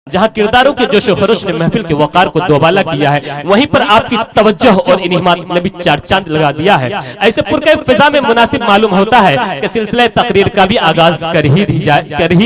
जहाँ किरदारों के जोश खरोश ने महफिल के वकार को दोबाला किया है, वहीं पर आपकी तवज्जो और इन्हिमात ने भी चार चांद लगा दिया है। ऐसे पुरकैफ फिजा में मुनासिब मालूम होता है कि सिलसिला तकरीर का भी आगाज कर ही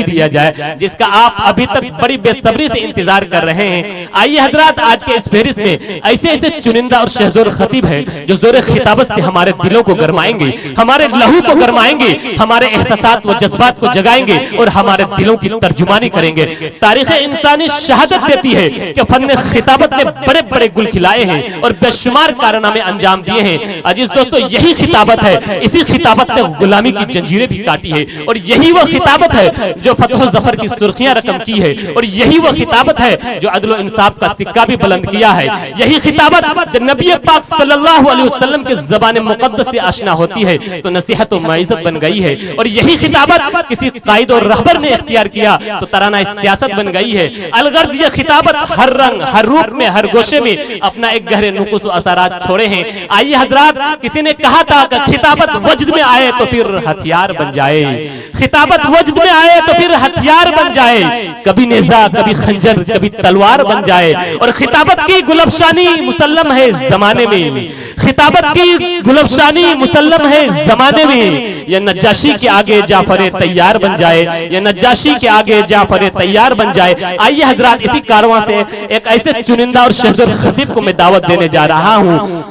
दिया जाए, जिसका आप अभी तक बड़ी बेसब्री से इंतजार कर रहे हैं। आइए हजरात, आज के इस फेरिस्त में ऐसे ऐसे चुनिंदा और शहजोर खतीब है जो जोर खिताबत से हमारे दिलों को गरमाएंगे, हमारे लहू को गरमाएंगे, हमारे एहसासात व जज्बात को जगाएंगे और हमारे दिलों की तर्जुमानी करेंगे। तारीख इंसान शहादत देती है कि फन खिताबत ने बड़े बड़े गुल खिलाए हैं और बेशुमार कारनामे अंजाम दिए हैं। अजीज दोस्तों, यही खिताबत है, इसी खिताबत ने गुलामी की जंजीरें भी काटी है और यही वो खिताबत है जो फतह जफर की सुर्खियां रकम की है और यही वो खिताबत है जो अदल इंसाफ का सिक्का भी बुलंद किया है। यही खिताबत जब नबी पाक सल्लल्लाहु अलैहि वसल्लम के ज़बान मुक़द्दस से आशना होती है तो नसीहत और मईज़त बन गई है और यही खिताबत किसी कायद और रहबर ने इख्तियार किया तो तराना सियासत बन गई है। अलगर्ज ये खिताबत हर रंग, हर रूप में, हर गोशे में अपना एक गहरे नुकुस असरात छोड़े हैं। आइए हजरात, किसी ने कहा था कि खिताबत वजद में आए तो फिर हथियार बन जाए, खिताबत वजद में आए तो फिर हथियार बन जाए, कभी नेजा, कभी खंजर, कभी तलवार बन जाए। और खिताबत की गुलफशानी मुसल्लम है जमाने में, खिताबत की गुलफशानी मुसल्लम है जमाने में। ये नज्जाशी के आगे जाफर तैयार बन जाए, ये नज्जाशी के आगे जाफर तैयार बन जाए। आइए हजरात, इसी कारवां से एक ऐसे चुनिंदा और शहजोर खतीब को मैं दावत देने जा रहा हूँ।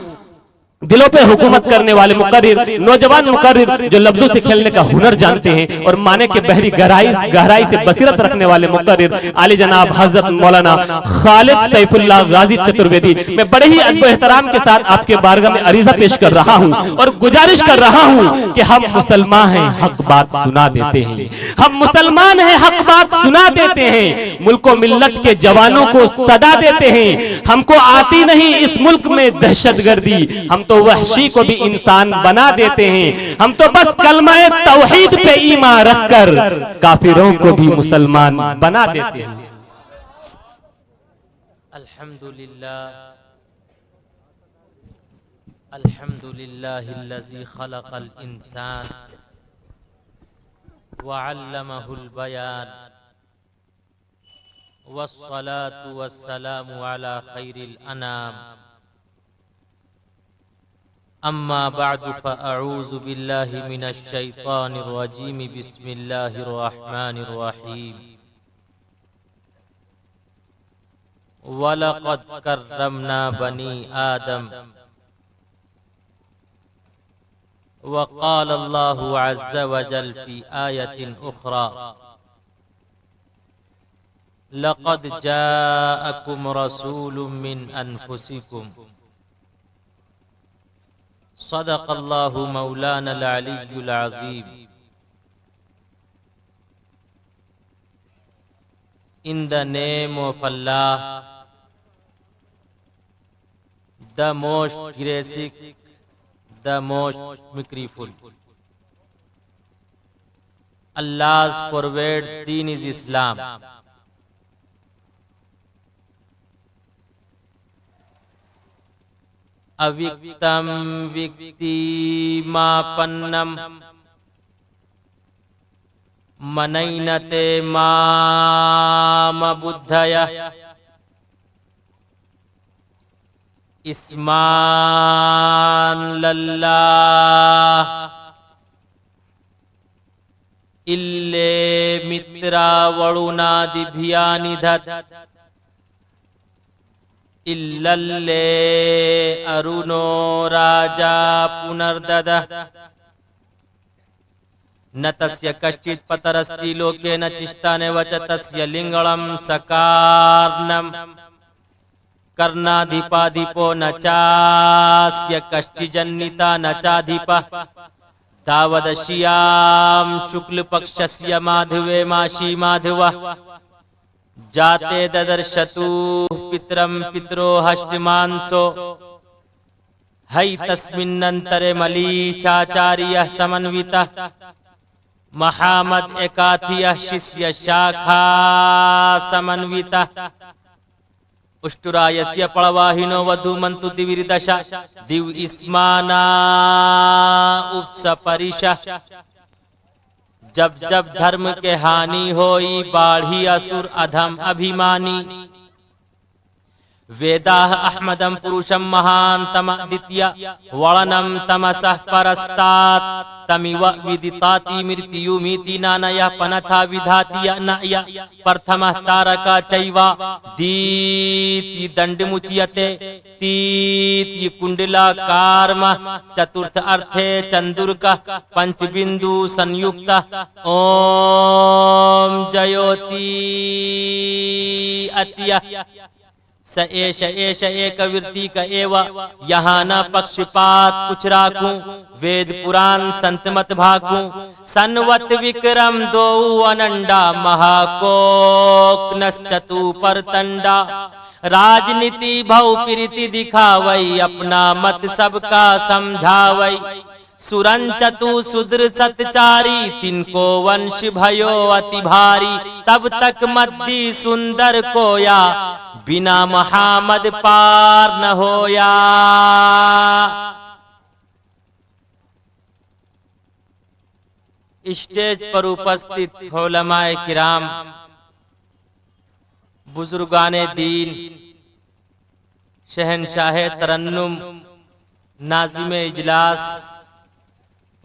दिलों पे हुकूमत करने वाले मुकर्रिर, नौजवान मुकर्रिर जो लफ्जों से खेलने का हुनर जानते हैं और माने के बहरी गहराई से बसीरत रखने वाले मुकर्रिर आली जनाब हजरत मौलाना खालिद सैफुल्लाह गाजी चतुर्वेदी, मैं बड़े ही अदब एहतराम के साथ आपके बारगाह में अरीजा पेश कर रहा हूं और गुजारिश कर रहा हूं कि हम मुसलमान हैं, हक बात सुना देते हैं, हम मुसलमान हैं, हक बात सुना देते हैं, मुल्क व मिल्लत के जवानों को सदा देते हैं। हमको आती नहीं इस मुल्क में दहशतगर्दी, हम तो वहशी को भी इंसान बना देते हैं, हम तो बस कलमाए तौहीद पे ईमान रखकर काफिरों को भी मुसलमान बना देते हैं। अल्हम्दुलिल्लाह, अल्हम्दुलिल्लाहिल्लज़ी खलक़ल इंसान व अल्लमहुल बयान वस्सलातु वस्सलामु अला खैरिल अनाम। अम्मा बादु फ़अऊज़ु बिल्लाहि मिनश शैतानिर रजीम। बिस्मिल्लाहिर रहमानिर रहीम। वलक़द कर्रमना बनी आदम वक़ाल अल्लाहु अज़्ज़ व जल फ़ी आयतिन उख़रा लक़द जाअकुम रसूलुम मिन अनफुसिकुम सदक़ल्लाहु मौलानल अलिय्युल अज़ीम। In the name of Allah, the most gracious, the most merciful. Allah's forward deen is Islam. अविक्तम विक्तिमापन्नम मनैनते मामबुद्धय इस्मान लल्लाह इल्ले मित्रा वरुणादिभ्यानिधत् इल्लल्ले अरुणो राजा पुनर्ददः न तस्य कश्चित् पतरस्ति लोके न चिष्टाने वच तस्य लिंगणं सकारनं कर्णाधिपाधिपो न चास्य कश्चिजन्निता न चाधिपः तावदशियां शुक्लपक्षस्य माधवे माशी माधवः जाते ददर्शतु पितरं पितरो हष्टमांसो है तस्मिन्नन्तरे मलीचाचार्यः समन्वितः महामद एकाथियः शिष्य शाखा समन्वितः उष्टुरायस्य पळवाहिनो वधूमन्तु दिविर्दशा दिव इस्माना उपसपरिशः जब जब धर्म के हानि होई बाढ़ी असुर अधम अभिमानी। वेदाः अहमदं पुरुषं महान्तम द्वितीय वर्णं तमसः परस्तात् तमिव विदिताति मृत्युमिति नानयः पनथा विधाति न प्रथमः तारका चैव दीति दण्डमुच्यते तीति कुण्डलाकारमः चतुर्थ अर्थे चन्दुर्कः पंचबिन्दु संयुक्तः ओम जयोति अत्यः स एष एक वृत्ति का एव यहाँ न पक्षपात कुछ राखूं वेद पुराण संत मत भाकूं सन्वत विक्रम दो अनंडा महाकोक नश्चतु परतंडा राजनीति भव प्रीति दिखावई अपना मत सबका समझावई सुरंचतु सुदृ सतचारी तिनको वंश भयो अति भारी तब तक मद्दी सुंदर कोया बिना महामद पार न होया। स्टेज पर उपस्थित उलमाए किराम, बुजुर्गाने दीन, शहनशाह तरन्नुम, नाज़िमे इजलास,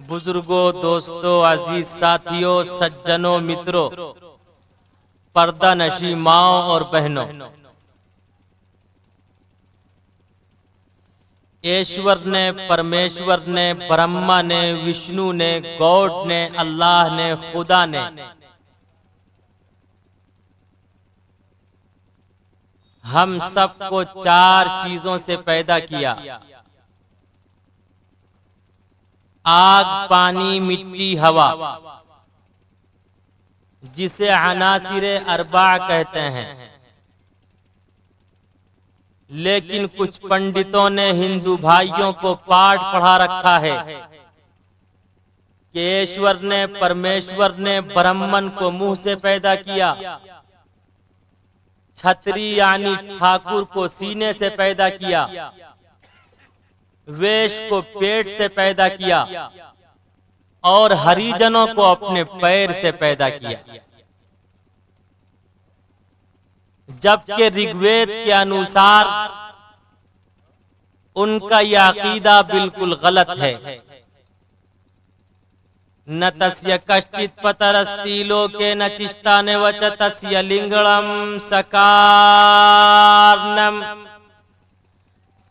बुजुर्गों, दोस्तों, अजीज साथियों, सज्जनों, मित्रों, पर्दा नशी माओ और बहनों, ईश्वर ने, परमेश्वर ने, ब्रह्मा ने, विष्णु ने, गॉड ने, अल्लाह ने, खुदा ने हम सबको चार चीजों से पैदा किया। आग, पानी, मिट्टी, हवा, जिसे अनासिरे अरबा कहते हैं। लेकिन कुछ पंडितों ने हिंदू भाइयों को पाठ पढ़ा रखा है कि ईश्वर ने, परमेश्वर ने ब्राह्मण को मुंह से पैदा किया, छत्री यानी ठाकुर को सीने से पैदा किया, वैश्य को पेट से पैदा किया और हरिजनों को अपने पैर से पैदा किया। जबकि ऋग्वेद के अनुसार उनका यह अकीदा बिल्कुल गलत है। न तस्य कश्चित् पतरस्ति लोके न चिष्टाने वच तस्य लिंगणं सकारनम्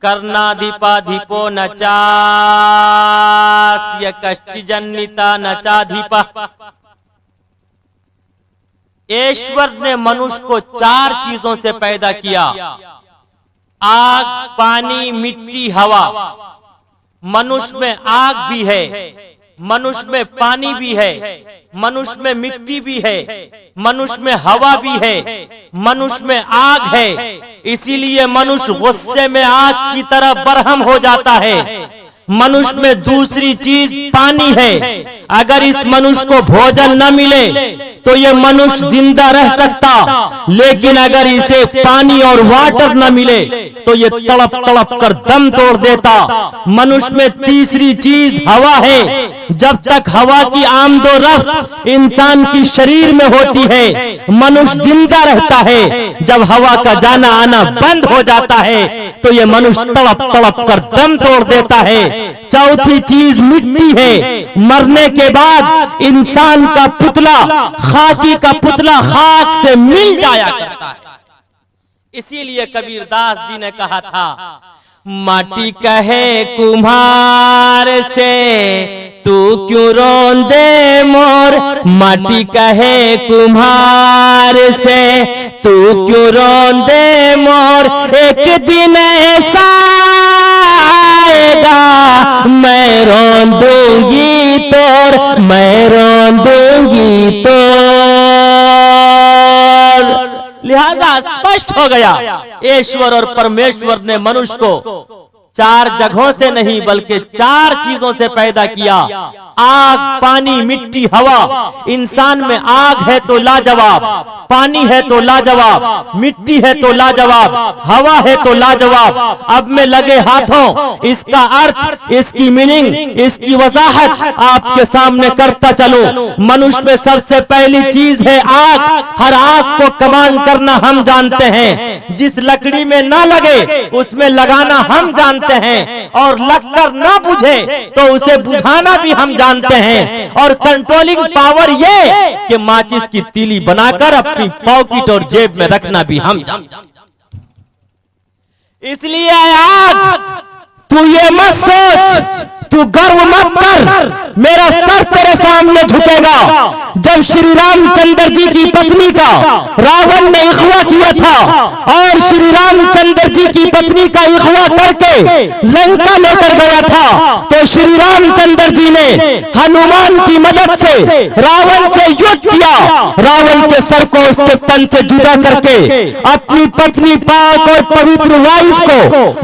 कर्णाधिपाधिपो न चास्य कश्चिज्जनिता न चाधिपः। ईश्वर ने मनुष्य को चार चीजों से पैदा किया, आग, पानी, मिट्टी, हवा। मनुष्य में आग भी है, मनुष्य में पानी भी है, मनुष्य में मिट्टी भी है, मनुष्य में हवा भी है, मनुष्य में आग है। इसीलिए मनुष्य गुस्से में आग की तरह बरहम हो जाता है। मनुष्य में दूसरी चीज पानी है। अगर इस मनुष्य को भोजन न मिले तो ये मनुष्य जिंदा रह सकता, लेकिन अगर इसे पानी और वाटर न मिले तो ये तड़प तड़प कर दम तोड़ देता। मनुष्य में तीसरी चीज हवा है। जब तक हवा की आमदोरफ्त इंसान की शरीर में होती है मनुष्य जिंदा रहता है। जब हवा का जाना आना बंद हो जाता है तो ये मनुष्य तड़प तड़प कर दम तोड़ देता है। चौथी चीज मिट्टी है। मरने के बाद इंसान का पुतला, खाकी का पुतला खाक से मिल जाया करता है। इसीलिए कबीरदास जी ने कहा था, माटी कहे कुम्हार से तू क्यों रोंदे मोर, माटी कहे कुम्हार से तू क्यों रोंदे मोर। एक दिन ऐसा आएगा मैं रोंदूंगी तोर, मैं रोंदूंगी तोर। लिहाजा स्पष्ट हो गया ईश्वर और परमेश्वर ने मनुष्य को चार जगहों से नहीं बल्कि चार चीजों से पैदा किया। आग, पानी, मिट्टी, हवा। इंसान में आग है तो लाजवाब, पानी है तो लाजवाब, मिट्टी है तो लाजवाब, हवा है तो लाजवाब। अब में लगे हाथों इसका अर्थ, इसकी मीनिंग, इसकी वजाहत आपके सामने करता चलूं। मनुष्य में सबसे पहली चीज है आग। हर आग को कमान करना हम जानते हैं। जिस लकड़ी में ना लगे उसमें लगाना हम जानते हैं, और लगकर ना बुझे तो उसे बुझाना भी हम जानते हैं। और कंट्रोलिंग पावर ये कि माचिस की तीली बनाकर अपनी पॉकेट और जेब में रखना भी हम जानते हैं। इसलिए आग, तू ये मत सोच, तू गर्व मत कर, मेरा सर तेरे सामने झुकेगा। जब श्री रामचंद्र जी की पत्नी का रावण ने इख्वा किया था और श्री रामचंद्र जी की पत्नी का इख्वा करके लंका लेकर गया था, तो श्री रामचंद्र जी ने हनुमान की मदद से रावण से युद्ध किया। रावण के सर को उसके तन से जुदा करके अपनी पत्नी पाक और पवित्र वाइफ को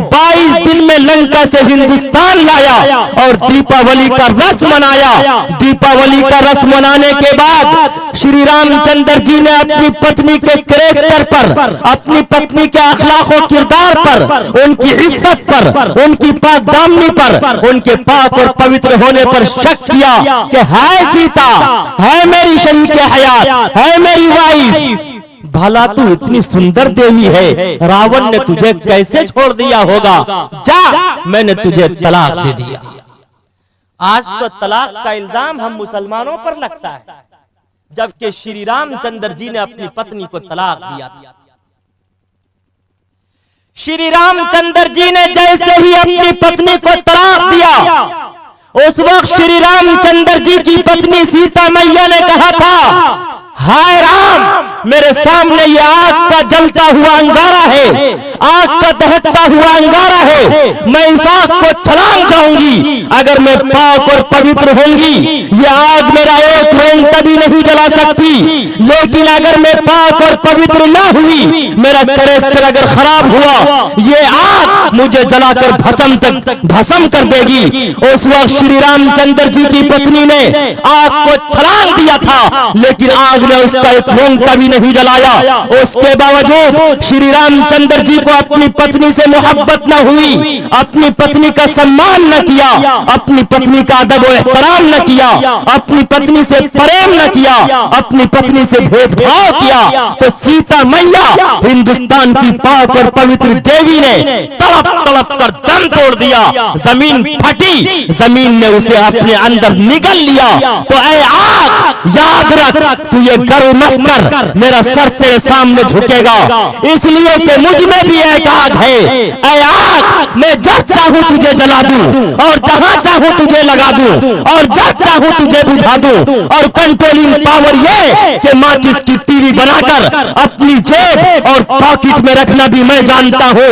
22 दिन में लंका से हिंदुस्तान लाया और दीपावली का रस मनाया। दीपावली का रस मनाने के बाद श्री रामचंद्र जी ने अपनी पत्नी के कैरेक्टर पर, अपनी पत्नी के अखलाक और किरदार पर, उनकी इज्जत पर, उनकी पाक दामनी पर, उनके पाक और पवित्र होने पर शक किया कि है सीता, है मेरी शरीक हयात, है मेरी वाइफ। भला तू इतनी सुंदर देवी है, रावण ने तुझे कैसे छोड़ दिया होगा? जा, मैंने तुझे तलाक दे दिया। आज तो तलाक का इल्जाम हम मुसलमानों पर लगता है, जबकि श्री रामचंद्र जी ने अपनी पत्नी को तलाक दिया। श्री रामचंद्र जी ने जैसे ही अपनी पत्नी को तलाक दिया, उस वक्त श्री रामचंद्र जी की पत्नी सीता मैया ने कहा था, हाय राम, मेरे सामने ये आग का जलता हुआ अंगारा है, आग का दहकता हुआ अंगारा है। मैं इस आग को छलांग जाऊंगी। अगर मैं पाक और पवित्र होंगी, ये आग मेरा एक रोंग कभी नहीं जला सकती। लेकिन अगर मैं पाक और पवित्र ना हुई, मेरा कैरेक्टर अगर खराब हुआ, ये आग मुझे जलाकर भस्म कर देगी। उस वक्त श्री रामचंद्र जी की पत्नी ने आग को छलांग दिया था, लेकिन आग ने उसका एक रोंग कभी नहीं जलाया। उसके बावजूद श्री रामचंद्र जी को अपनी पत्नी से मोहब्बत न हुई, अपनी पत्नी का सम्मान न किया, अपनी पत्नी का अदब और एहतराम न किया, अपनी पत्नी से प्रेम न किया, अपनी पत्नी से भेदभाव किया, तो सीता मैया हिंदुस्तान की पाक और पवित्र देवी ने तड़प तड़प कर दम तोड़ दिया। जमीन फटी, जमीन ने उसे अपने अंदर निगल लिया। तो ऐ आग, याद रख, तू ये गर्व मत कर, मेरा सर तेरे सामने झुकेगा, इसलिए कि मुझ में भी एक आग है। ऐ आग, मैं जब चाहूं तुझे जला दूं और जहां चाहूं तुझे लगा दूं और जब चाहूं तुझे बुझा दूं। और कंट्रोलिंग पावर ये कि माचिस की तीली बनाकर अपनी जेब और पॉकेट में रखना भी मैं जानता हूं।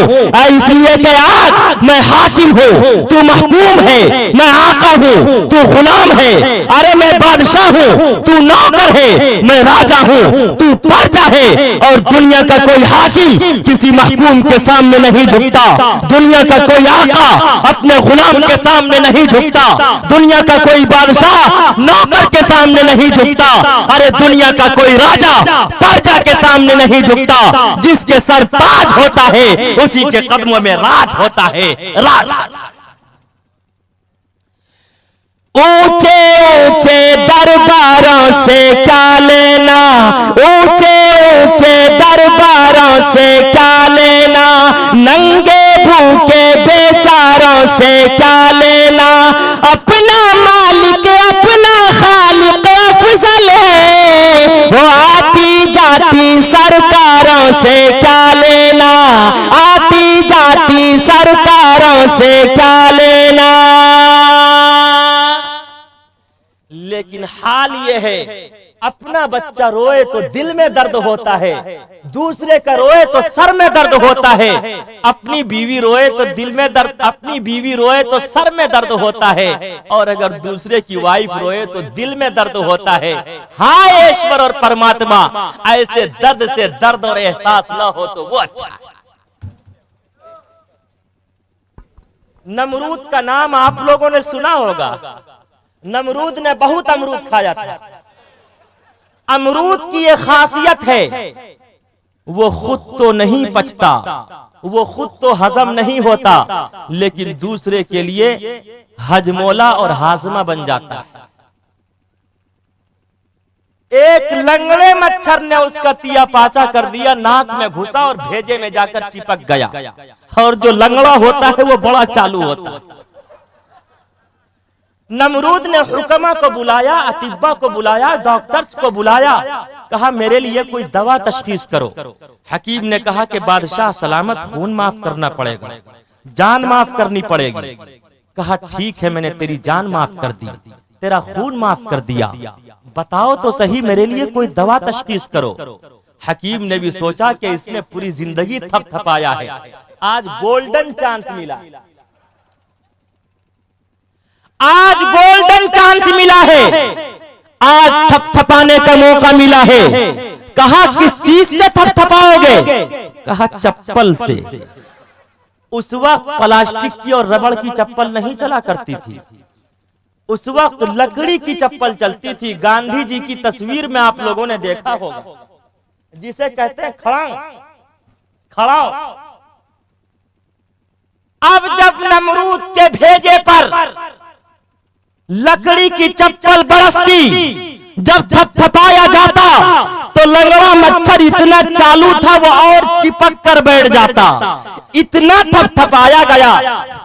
इसलिए कि आग, मैं हाकिम हूं, तू महकूम है, मैं आका हूं, तू गुलाम है। अरे मैं बादशाह हूं, तू नौकर है, मैं राजा हूं, तू प्रजा है। और दुनिया का कोई हाकिम किसी महकूम के सामने नहीं झुकता, दुनिया का कोई आका अपने गुलाम के सामने नहीं झुकता, दुनिया का कोई बादशाह नौकर के सामने नहीं झुकता। अरे दुनिया का कोई राजा प्रजा के सामने नहीं झुकता। जिसके सर ताज होता है उसी के कदमों में राज होता है। राज ऊंचे ऊंचे दरबारों से क्या लेना, ऊंचे ऊंचे दरबारों से क्या लेना, नंगे भूखे बेचारों से क्या लेना। अपना मालिक अपना खालिक अफजल है, वो आती जाती सरकारों से क्या लेना, आती जाती सरकारों से क्या लेना। लेकिन हाल ये है, अपना बच्चा रोए तो दिल में दर्द होता है, दूसरे का रोए तो सर में दर्द होता है। अपनी बीवी रोए तो दिल में दर्द, अपनी बीवी रोए तो सर में दर्द होता है, और अगर दूसरे की वाइफ रोए तो दिल में दर्द होता है। हाय ईश्वर और परमात्मा, ऐसे दर्द से दर्द और एहसास न हो तो वो अच्छा। नमरूद का नाम आप लोगों ने सुना होगा। नमरूद ने बहुत अमरूद खाया था। अमरूद की ये खासियत है, वो खुद तो नहीं पचता, वो खुद तो हजम नहीं होता, लेकिन दूसरे के लिए हजमोला और हाजमा बन जाता है। एक लंगड़े मच्छर ने उसका तिया पाचा कर दिया, नाक में घुसा और भेजे में जाकर चिपक गया। और जो लंगड़ा होता है वो बड़ा चालू होता है। नमरूद ने हुक्मा को बुलाया, अतिब्बा को बुलाया, डॉक्टर्स को बुलाया, कहा मेरे लिए कोई दवा तशखीस करो। हकीम ने कहा कि बादशाह सलामत, खून माफ करना पड़ेगा, जान माफ करनी पड़ेगी। कहा ठीक है, मैंने तेरी जान माफ कर दी, तेरा खून माफ कर दिया, बताओ तो सही मेरे लिए कोई दवा तशखीस करो। हकीम ने भी सोचा कि इसने पूरी जिंदगी थपथपाया है, आज गोल्डन चांस मिला, आज गोल्डन चांस मिला है, आज थपथपाने का मौका मिला है। कहा किस चीज से थपथपाओगे? कहा चप्पल से। उस वक्त प्लास्टिक की और रबड़ की चप्पल नहीं चला करती थी, उस वक्त लकड़ी की चप्पल चलती थी। गांधी जी की तस्वीर में आप लोगों ने देखा होगा, जिसे कहते हैं खड़ाऊ खड़ाऊ। अब जब नमरूद के भेजे पर लकड़ी की चप्पल बरसती, जब थपथपाया जाता तो लंगड़ा मच्छर इतना चालू था वो और चिपक कर बैठ जाता। इतना थपथपाया गया,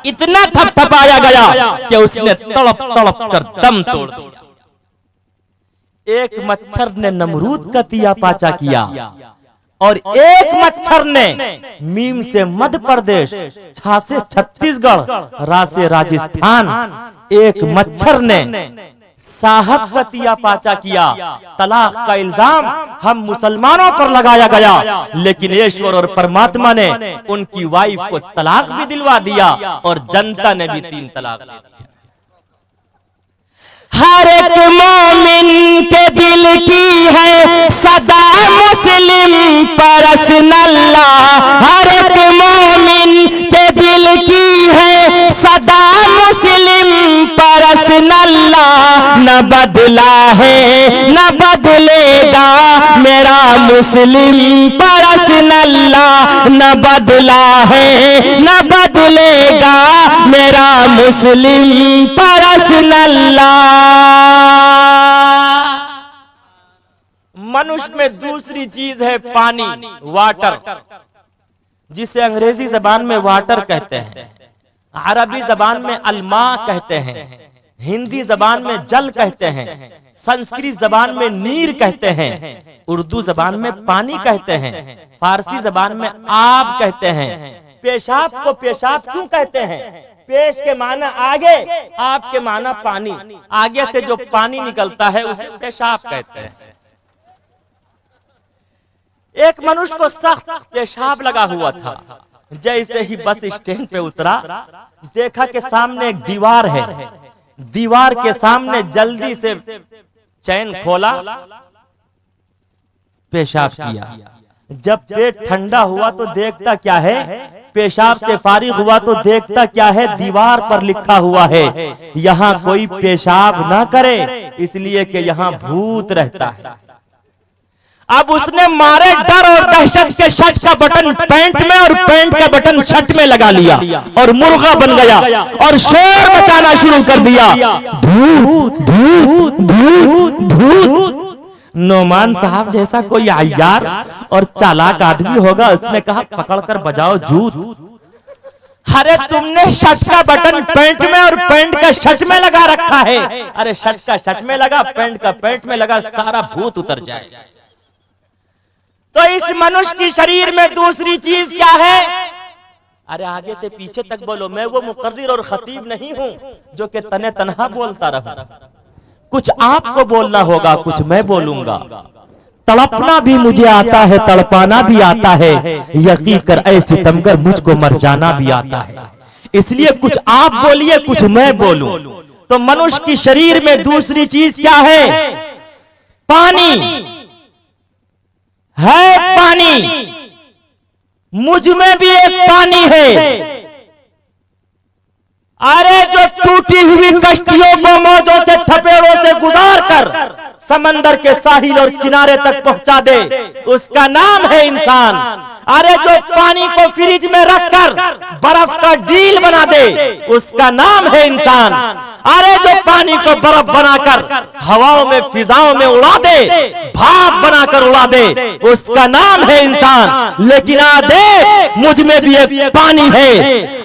इतना थपथपाया गया कि उसने तड़प तड़प कर दम तोड़ दिया। एक मच्छर ने नमरूद का तिया पाचा किया और एक मच्छर ने मीम से मध्य प्रदेश, छा से छत्तीसगढ़, रा से राजस्थान, एक मच्छर ने साहब का तिया पाचा किया। तलाक का इल्जाम हम मुसलमानों पर लगाया गया, लेकिन ईश्वर और परमात्मा ने उनकी वाइफ को तलाक भी दिलवा दिया और जनता ने भी 3 तलाक दे दिया। हर एक मोमिन के दिल की है सदा मुस्लिम परसनल्ला, हर एक मोमिन के दिल की है सदा मुस्लिम परसनल्ला। न बदला है न बदलेगा मेरा मुस्लिम परसनल्ला, न बदला है न बदलेगा मेरा मुस्लिम परसनल्ला। मनुष्य में दूसरी चीज है पानी, वाटर, जिसे अंग्रेजी जबान में वाटर कहते हैं, अरबी जबान में अलमा कहते हैं, हिंदी जबान में जल कहते हैं, संस्कृत जबान में नीर कहते हैं, उर्दू जबान में पानी कहते हैं, फारसी जबान में आब कहते हैं। पेशाब को पेशाब क्यों कहते हैं? पेश के माना आगे, आप के माना पानी, आगे से जो पानी निकलता है उसे पेशाब कहते हैं। एक मनुष्य को सख्त पेशाब लगा हुआ था, जैसे ही बस स्टैंड पे उतरा देखा कि सामने एक दीवार है, दीवार के सामने जल्दी से चैन खोला, पेशाब किया। जब पेट ठंडा हुआ तो देखता क्या है, पेशाब से फारिग हुआ तो देखता क्या है, दीवार पर लिखा हुआ है यहाँ कोई पेशाब ना करे, इसलिए कि यहाँ भूत रहता है। अब उसने मारे डर और दहशत के शर्ट का बटन पैंट में और पैंट का बटन शर्ट में लगा लिया और मुर्गा बन गया और शोर मचाना शुरू कर दिया, भूत भूत भूत भूत। नोमान साहब जैसा कोई अय्यार और चालाक आदमी होगा, उसने कहा पकड़कर बजाओ जूत। अरे तुमने शर्ट का बटन पैंट में और पैंट का शर्ट में लगा रखा है, अरे शर्ट का शर्ट में लगा, पैंट का पैंट में लगा, सारा भूत उतर जाए। तो इस मनुष्य की शरीर में दूसरी चीज क्या है? अरे आगे से पीछे तक बोलो, मैं वो मुकर्रिर और खतीब नहीं हूं जो कि तने तनहा बोलता रहूं। कुछ आपको बोलना होगा, कुछ मैं बोलूंगा। तड़पना भी मुझे आता है, तड़पाना भी आता है, यकीन कर ऐ सितमगर मुझको मर जाना भी आता है। इसलिए कुछ आप बोलिए, कुछ मैं बोलूं। तो मनुष्य की शरीर में दूसरी चीज क्या है? पानी है, पानी। मुझ में भी एक पानी है। अरे जो टूटी हुई कश्तियों को मौजों के थपेड़ों से गुजार कर समंदर के साहिल और किनारे तक पहुंचा दे, उसका नाम है इंसान। अरे जो पानी को फ्रिज में रखकर बर्फ का डील बना दे, उसका नाम है इंसान। अरे जो पानी को बर्फ बनाकर हवाओं में फिजाओं में उड़ा दे, भाप बनाकर उड़ा दे, उसका नाम है इंसान। लेकिन आ दे मुझ में भी एक पानी है।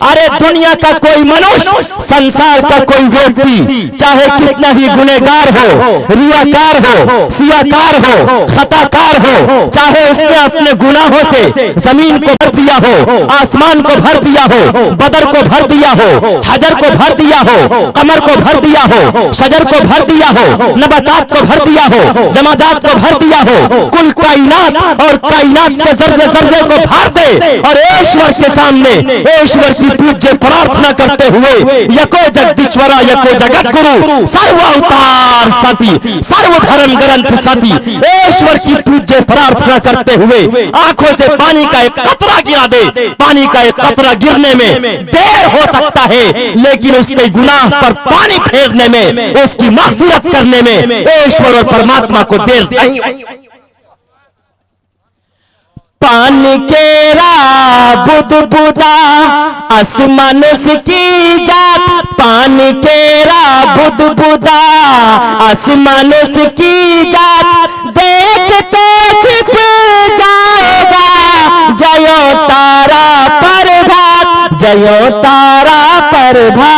अरे दुनिया का कोई मनुष्य, संसार का कोई व्यक्ति, चाहे कितना ही गुनहगार हो, रियाकार हो, सियाकार हो, खताकार हो, चाहे उसने अपने गुनाहों से जमीन को भर दिया हो, आसमान को भर दिया हो, बदर को भर दिया हो, हजर को भर दिया हो, कमर को भर दिया हो, शजर को भर दिया हो, नबातात को भर दिया हो, जमादात को भर दिया हो, कुल कायनात और कायनात के जर्रे जर्रे को भर दे और ईश्वर के सामने ईश्वर की पूज्य प्रार्थना करते हुए यको जगदीश्वरा यको जगत गुरु सर्व अवतार सती सर्व धर्म ग्रंथ सती ईश्वर की पूज्य प्रार्थना करते हुए आंखों से पानी का एक कतरा गिरा दे। पानी का एक कतरा गिरने में देर हो सकता है, लेकिन उसके गुनाह पर पानी फेरने में, उसकी माफियत करने में ईश्वर और परमात्मा को देर नहीं। पानी केरा बुद बुदा आसमान की जात, पानी केरा बुद बुदा आसमान की जात, देखते छिप जाएगा जयो तारा प्रभात, जयो तारा प्रभात।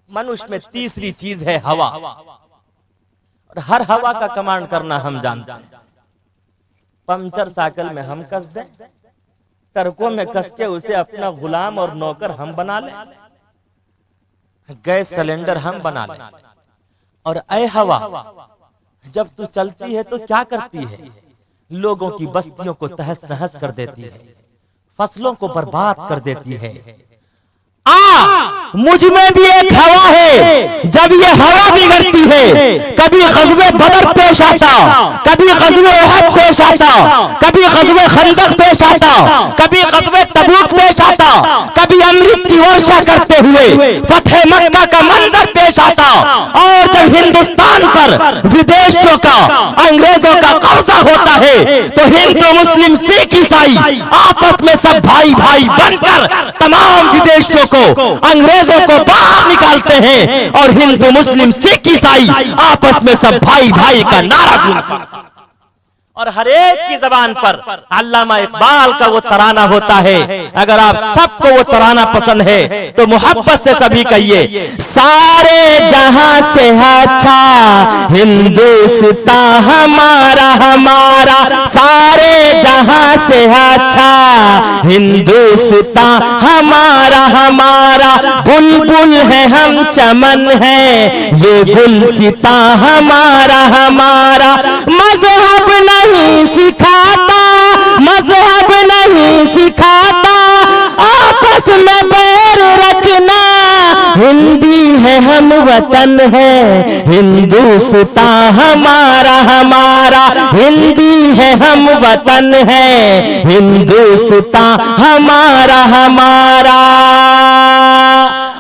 मनुष्य में तीसरी चीज है हवा, और हर हवा का कमांड करना हम जानते हैं। पंचर साइकिल में हम कस दें, टरकों में कस के उसे अपना गुलाम और नौकर हम बना लें, गैस सिलेंडर हम बना लें। और ऐ हवा, जब तू चलती है तो क्या करती है? लोगों की बस्तियों को तहस नहस कर देती है, फसलों को बर्बाद कर देती है। मुझ में भी एक हवा है। जब ये हवा बिगड़ती है, कभी ग़ज़वे बदर पेश आता, कभी ग़ज़वे उहद पेश आता, कभी ग़ज़वे खंदक पेश आता, कभी ग़ज़वे तबूक पेश आता, कभी अमृत की वर्षा करते हुए फतह मक्का का मंजर पेश आता। और जब हिंदुस्तान पर विदेशियों का, अंग्रेजों का कब्जा होता है, तो हिंदू मुस्लिम सिख ईसाई आपस में सब भाई भाई बनकर तमाम विदेशियों को, अंग्रेजों को बाहर निकालते हैं और हिंदू मुस्लिम सिख ईसाई आपस में सब भाई भाई का नारा गूंजते हैं। और हर एक की जबान पर अल्लामा इकबाल का वो तराना होता है। अगर आप सबको वो तराना पसंद है तो मोहब्बत से सभी कहिए, सारे जहां से अच्छा हिंदुस्तान हमारा हमारा, सारे जहां से अच्छा हिंदुस्तान हमारा हमारा, बुलबुल है हम चमन है ये गुलसिता हमारा हमारा। मजहब नहीं सिखाता, मजहब नहीं सिखाता आपस में बैर रखना, हिंदी है हम वतन है हिंदुस्तान हमारा हमारा, हिंदी है हम वतन है हिंदुस्तान हमारा हमारा।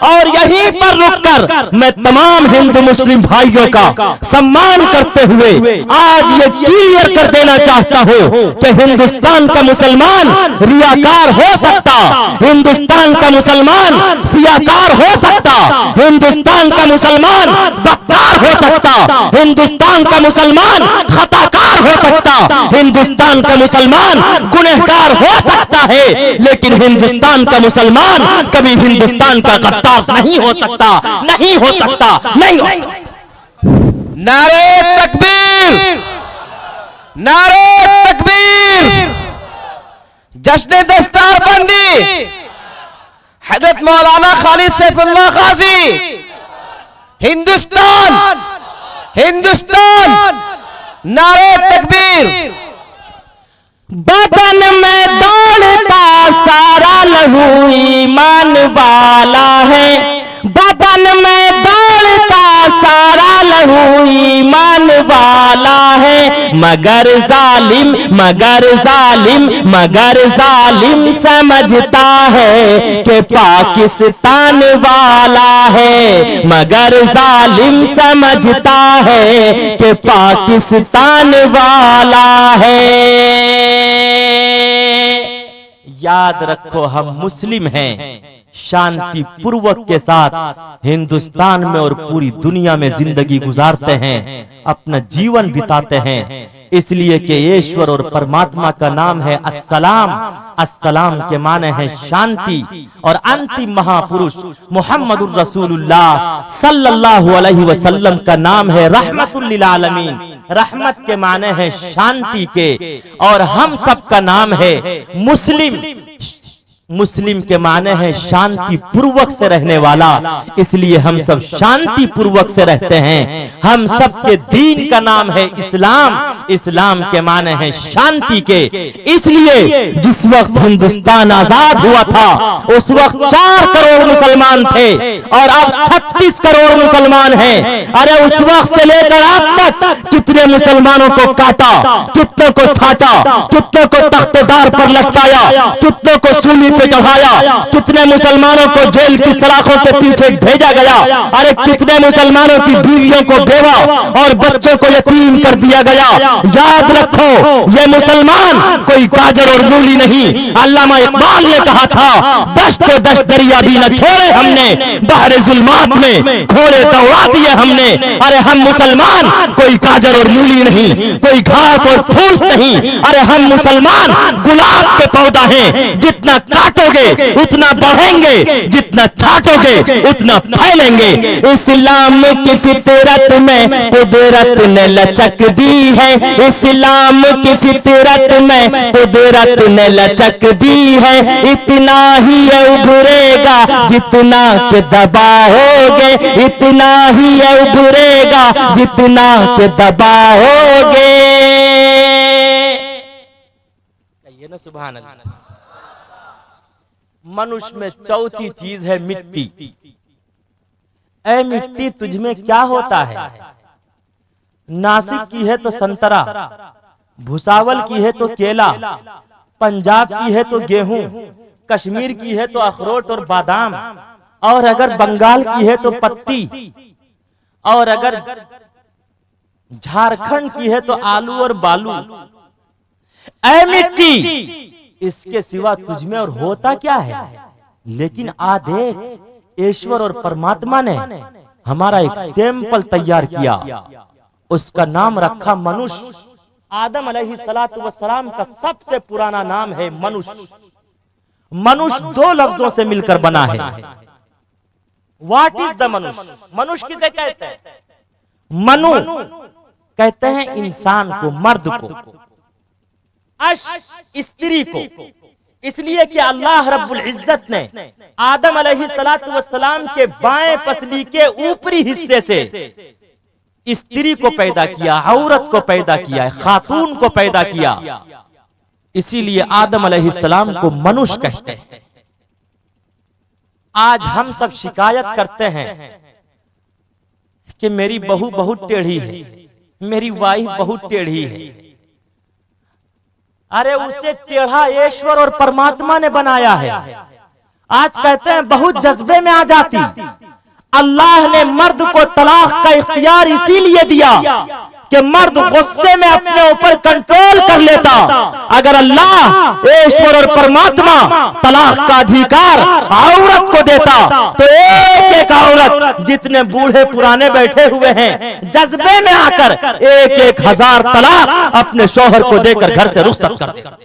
और यहीं पर रुककर मैं तमाम हिंदू मुस्लिम भाइयों का सम्मान करते हुए आज ये क्लियर कर देना चाहता हूं कि हिंदुस्तान का मुसलमान रियाकार हो सकता, हिंदुस्तान का मुसलमान सियाकार हो सकता, हिंदुस्तान का मुसलमान बदकार हो सकता, हिंदुस्तान का मुसलमान खताकार हो सकता, हिंदुस्तान का मुसलमान गुनहगार हो सकता है, लेकिन हिंदुस्तान का मुसलमान कभी हिंदुस्तान का गद्दार नहीं हो सकता, नहीं हो सकता, नहीं हो सकता। नारे तकबीर, नारे तकबीर, जश्न दस्तारबंदी हजरत मौलाना खालिद सैफुल्लाह गाजी। हिंदुस्तान, हिंदुस्तान, नारे तकबीर। बदन में दौड़ता सारा लहू ईमान वाला है, बदन में दौड़ता सारा लहू ईमान वाला है, मगर जालिम समझता है कि पाकिस्तान वाला है, मगर जालिम समझता है कि पाकिस्तान वाला है। याद रखो, हम मुस्लिम हैं, शांति पूर्वक के साथ हिंदुस्तान में और पूरी दुनिया में जिंदगी गुजारते हैं, अपना जीवन बिताते हैं। इसलिए कि ईश्वर और परमात्मा का नाम है अस्सलाम। अस्सलाम के माने हैं शांति, और अंतिम महापुरुष मुहम्मदुर रसूलुल्लाह सल्लल्लाहु अलैहि वसल्लम का नाम है रहमतुल लिल आलमीन। रहमत के माने हैं शांति के, और हम सब का नाम है मुस्लिम। मुस्लिम के माने हैं शांति पूर्वक से रहने वाला, इसलिए हम सब शांति पूर्वक से रहते हैं। हम सब के दीन का नाम है इस्लाम। इस्लाम के माने हैं शांति के। इसलिए जिस वक्त हिंदुस्तान आजाद हुआ था उस वक्त 4 करोड़ मुसलमान थे और अब 36 करोड़ मुसलमान हैं। अरे उस वक्त से लेकर अब तक कितने मुसलमानों को काटा, कितनों को छाटा, कितनों को तख्तेदार पर लटकाया, कितनों को सूली पे चढ़ाया, कितने मुसलमानों को जेल की सलाखों के पीछे भेजा गया। अरे कितने मुसलमानों की बीवियों को बेवा और बच्चों को यतीम कर दिया गया। याद रखो, ये मुसलमान कोई गाजर और मूली नहीं। अल्लामा इकबाल ने कहा था, दश्त दश्त दरिया भी न छोड़े हमने, बहरे जुल्मात में घोड़े दौड़ा दिए हमने। अरे हम मुसलमान कोई गाजर और मूली नहीं, कोई घास और फूस नहीं। अरे हम मुसलमान गुलाब के पौधा हैं, जितना काटोगे उतना बढ़ेंगे, जितना छाटोगे उतना फैलेंगे। इस्लाम की फितरत में कुदरत ने लचक दी है, इस्लाम की फितरत में कुदरत ने लचक दी है। इतना ही उभरेगा जितना के दबाओगे, इतना ही उभरेगा जितना के दबाओगे। कहिए ना सुभान अल्लाह। मनुष्य में चौथी चीज है मिट्टी। ऐ मिट्टी तुझमें क्या होता है? नासिक की है तो संतरा, भुसावल की है तो केला, पंजाब की है तो गेहूं, कश्मीर की है तो अखरोट और बादाम, और अगर बंगाल की है तो पत्ती, और अगर झारखंड की है तो आलू और बालू। ऐ मिट्टी, इसके सिवा तुझमें और होता क्या है? लेकिन आ देख, ईश्वर और परमात्मा ने हमारा एक सैंपल तैयार किया, उसका नाम रखा मनुष्य। आदम अलैहिस्सलातु वस्सलाम का सबसे पुराना नाम है मनुष्य। मनुष्य 2 लफ्जों से मिलकर बना है। व्हाट इज द मनुष्य? मनुष्य किसे कहते हैं? मनु कहते हैं इंसान को, मर्द को, अश स्त्री को। इसलिए कि अल्लाह रब्बुल इज्जत ने आदम अलैहिस्सलातु वस्सलाम के बाएं पसली के ऊपरी हिस्से से स्त्री को पैदा किया, औरत को पैदा किया, खातून को पैदा किया। इसीलिए आदम अलैहिस्सलाम को मनुष्य कहते हैं। आज हम सब शिकायत करते हैं कि मेरी बहू बहुत टेढ़ी है, मेरी वाइफ बहुत टेढ़ी है। अरे उसे टेढ़ा ईश्वर और परमात्मा ने बनाया है। आज कहते हैं बहुत जज्बे में आ जाती। अल्लाह ने मर्द को तलाक का इख्तियार इसीलिए दिया कि मर्द गुस्से में अपने ऊपर कंट्रोल कर लेता। अगर अल्लाह ईश्वर और परमात्मा तलाक का अधिकार औरत को देता तो एक एक औरत, जितने बूढ़े पुराने बैठे हुए हैं, जज्बे में आकर 1-1 हजार तलाक अपने शौहर को देकर घर से रुखसत कर देता।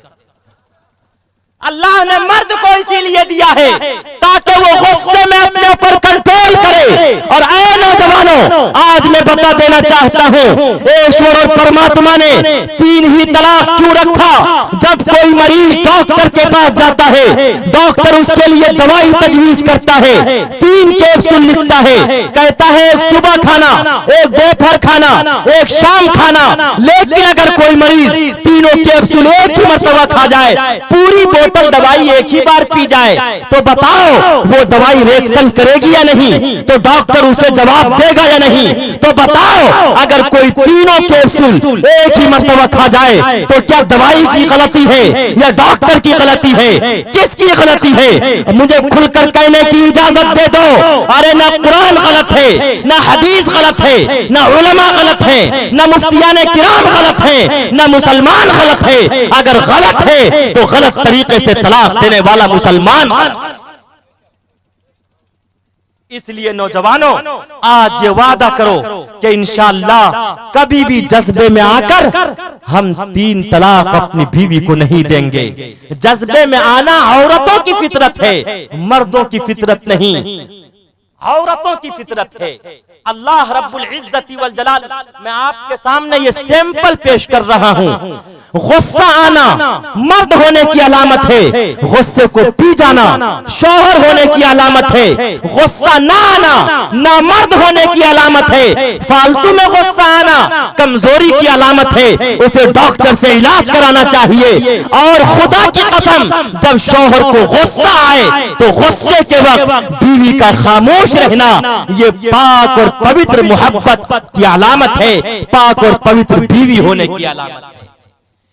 अल्लाह ने मर्द को इसीलिए दिया है ताकि वो गुस्से में अपने ऊपर कंट्रोल करे। और ऐ नौजवानों, आज मैं बता देना चाहता हूँ, ईश्वर और परमात्मा ने 3 ही तलाक क्यों रखा? जब कोई मरीज डॉक्टर के पास जाता है, डॉक्टर उसके लिए दवाई तजवीज करता है, 3 कैप्सूल लिखता है, कहता है एक सुबह खाना, एक दोपहर खाना, एक शाम खाना। लेकिन अगर कोई मरीज तीनों कैप्सूल एक ही मरतबा खा जाए, पूरी बोतल दवाई एक ही बार पी जाए, तो बताओ वो दवाई रिएक्शन करेगी या नहीं? तो तो डॉक्टर उसे जवाब देगा या नहीं? तो बताओ, अगर कोई तीनों कैप्सूल एक ही मर्तबा खा जाए तो क्या दवाई की गलती है या डॉक्टर की गलती है? किसकी गलती है? मुझे खुलकर कहने की इजाजत दे दो। अरे ना कुरान गलत है, ना हदीस गलत है, ना उलमा गलत है, ना मुफ्तियाने किराम गलत है, ना मुसलमान गलत है। अगर गलत है तो गलत तरीके से तलाक देने वाला मुसलमान। इसलिए नौजवानों, आज ये वादा करो कि इंशाअल्लाह कभी भी जज्बे में आकर हम 3 तलाक अपनी बीवी को नहीं देंगे। जज्बे में आना औरतों की फितरत है, मर्दों की फितरत नहीं, औरतों की फितरत है। अल्लाह रब्बुल इज्जति वल जलाल, मैं आपके सामने ये सैंपल पेश कर रहा हूँ। गुस्सा आना मर्द होने की अलामत है, गुस्से को पी जाना शौहर होने की अलामत है। गुस्सा ना आना ना मर्द होने की अलामत है, फालतू में गुस्सा आना कमजोरी की अलामत है। उसे डॉक्टर से इलाज कराना चाहिए। और खुदा की कसम, जब शौहर को गुस्सा आए तो गुस्से के वक्त बीवी का खामोश रहना ये पाक और पवित्र मोहब्बत की अलामत है, पाक और पवित्र बीवी होने की अलामत है।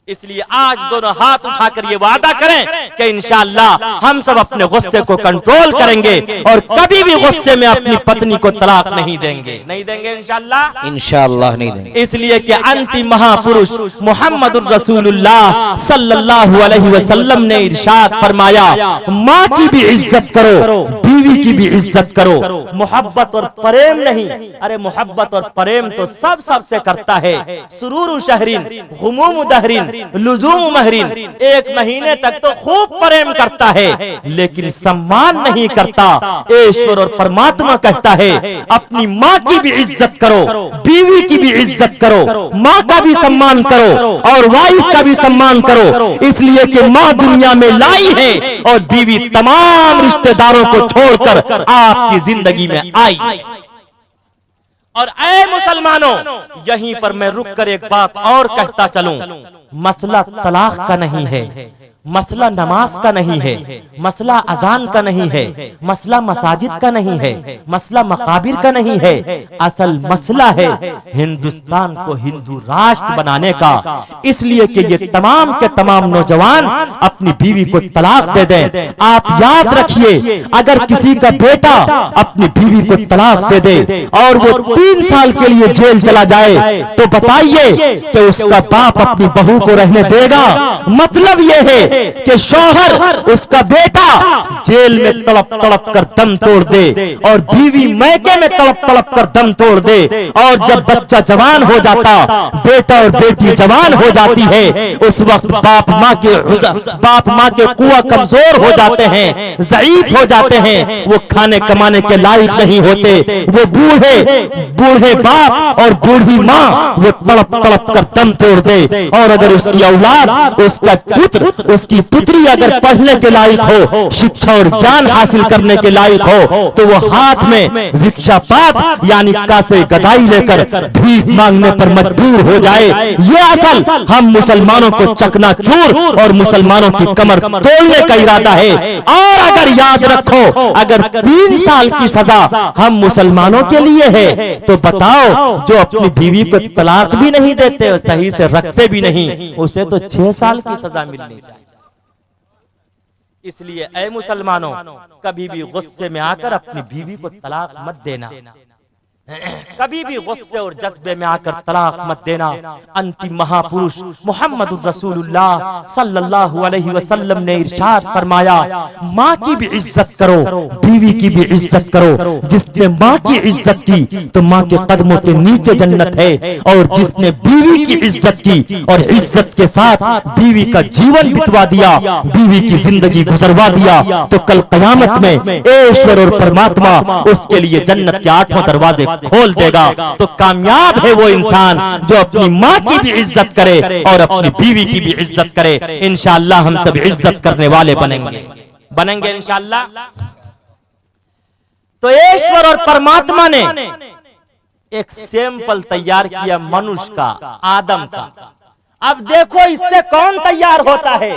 इसलिए आज दोनों हाथ उठाकर ये वादा करें कि इंशाअल्लाह हम सब अपने गुस्से को कंट्रोल करेंगे और कभी भी गुस्से में अपनी पत्नी को तलाक नहीं देंगे। नहीं देंगे इंशाअल्लाह, इंशाअल्लाह नहीं देंगे। इसलिए कि अंतिम महापुरुष मोहम्मदुर रसूलुल्लाह सल्लल्लाहु अलैहि वसल्लम ने इरशाद फरमाया, माँ की भी इज्जत करो, बीवी की भी इज्जत करो। मोहब्बत और प्रेम नहीं, अरे मोहब्बत और प्रेम तो सबसे करता है। सुरूर शहरीन गुमूम दहरीन लुजूम महरीन, 1 महीने तक तो खूब प्रेम करता है लेकिन सम्मान नहीं करता। ईश्वर और परमात्मा कहता है अपनी माँ की भी इज्जत करो, बीवी की भी इज्जत करो, माँ का भी सम्मान करो और वाइफ का भी सम्मान करो। इसलिए कि माँ दुनिया में लाई है और बीवी तमाम रिश्तेदारों को छोड़कर आपकी जिंदगी में आई। और ऐ मुसलमानों, यहीं पर मैं रुककर एक बात और कहता चलूं। मसला तलाक का नहीं है, मसला नमाज का नहीं है, मसला अजान का नहीं है, मसला मसाजिद का नहीं है, मसला मकाबिर का नहीं है। असल मसला है हिंदुस्तान को हिंदू राष्ट्र बनाने का। इसलिए कि ये तमाम के तमाम नौजवान अपनी बीवी को तलाक दे दें। आप याद रखिए, अगर किसी का बेटा अपनी बीवी को तलाक दे दे और वो 3 साल के लिए जेल चला जाए तो बताइए कि उसका बाप अपनी बहू को रहने देगा? मतलब ये है कि शौहर उसका बेटा जेल में तड़प तड़प कर दम तोड़ दे और बीवी मैके में तड़प तड़प कर दम तोड़ दे। और जब बच्चा जवान हो जाता, बेटा और बेटी जवान हो जाती है, उस वक्त बाप माँ के कुआ कमजोर हो जाते हैं, ज़ईफ हो जाते हैं, वो खाने कमाने के लायक नहीं होते। वो बूढ़े बाप और बूढ़ी माँ वो तड़प तड़प कर दम तोड़ दे। और अगर उसकी औलाद, उसका पुत्र, उसकी पुत्री अगर पढ़ने के लायक हो, शिक्षा और ज्ञान हासिल करने के लायक हो, तो वो हाथ में भिक्षापात यानी कासे गदाई लेकर भीख मांगने पर मजबूर हो जाए। ये असल हम मुसलमानों को चकनाचूर और मुसलमानों की कमर तोड़ने का इरादा है। और अगर याद रखो, अगर 3 साल की सजा हम मुसलमानों के लिए है तो बताओ, जो अपनी बीवी को तलाक भी नहीं देते और सही से रखते भी नहीं, उसे तो 6 साल की सजा मिलनी चाहिए। इसलिए ऐ मुसलमानों, कभी भी गुस्से में आकर अपनी बीवी को तलाक मत देना। कभी भी गुस्से और जज्बे में आकर तलाक मत देना। अंतिम महापुरुष मोहम्मदुर रसूलुल्लाह सल्लल्लाहु अलैहि वसल्लम ने इरशाद फरमाया, माँ की भी इज्जत करो, बीवी की भी इज्जत करो। जिसने माँ की इज्जत की तो माँ के कदमों के नीचे जन्नत है, और जिसने बीवी की इज्जत की और इज्जत के साथ बीवी का जीवन बितवा दिया, बीवी की जिंदगी गुजरवा दिया, तो कल क़यामत में ईश्वर और परमात्मा उसके लिए जन्नत के 8 दरवाजे खोल देगा। तो कामयाब है वो इंसान जो अपनी माँ की भी इज्जत करे और अपनी बीवी की भी इज्जत करे। इंशाअल्लाह हम सब इज्जत करने वाले बनेंगे इंशाअल्लाह। तो ईश्वर और परमात्मा ने एक सैंपल तैयार किया मनुष्य का, आदम का। अब देखो इससे कौन तैयार होता है।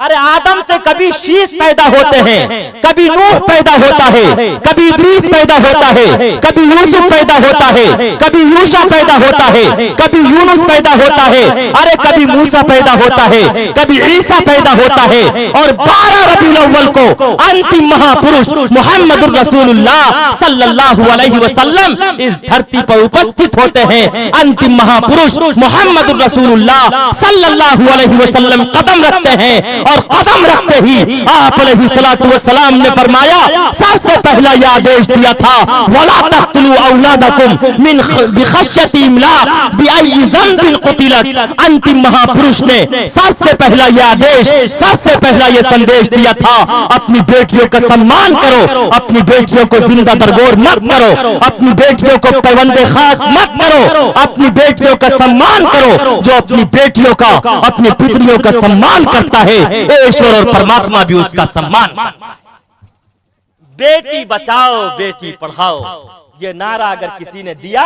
अरे आदम से कभी शीश पैदा होते हैं, कभी नूह पैदा होता है, कभी इद्रीस पैदा होता है, कभी यूसुफ पैदा होता है, कभी यूशा पैदा होता है, कभी यूनुस पैदा होता है, अरे कभी मूसा पैदा होता है, कभी ईसा पैदा होता है। और 12 रबीउल अव्वल को अंतिम महापुरुष मुहम्मदुर रसूलुल्लाह सल्लल्लाहु अलैहि वसल्लम इस धरती पर उपस्थित होते हैं। अंतिम महापुरुष मुहम्मदुर रसूलुल्लाह सल्लल्लाहु अलैहि वसल्लम कदम रखते हैं और कदम रखते ही आप अलैहिस्सलातु वस्सलाम ने फरमाया, सबसे पहला यह आदेश दिया था, वला तक़तुलू औलादकुम मिन बिखश्यति इमलाक बिअय्यि ज़ंबिन क़ुतिलत। अंतिम महापुरुष ने सबसे पहला यह आदेश, सबसे पहला यह संदेश दिया था, अपनी बेटियों का सम्मान करो, अपनी बेटियों को जिंदा दरगोर मत करो, अपनी बेटियों को पैवंदे खाक मत करो, अपनी बेटियों का सम्मान करो। जो अपनी बेटियों का, अपनी पुत्रियों का सम्मान करता है, ईश्वर और परमात्मा भी उसका सम्मान। बेटी बचाओ बेटी पढ़ाओ, ये नारा अगर किसी ने दिया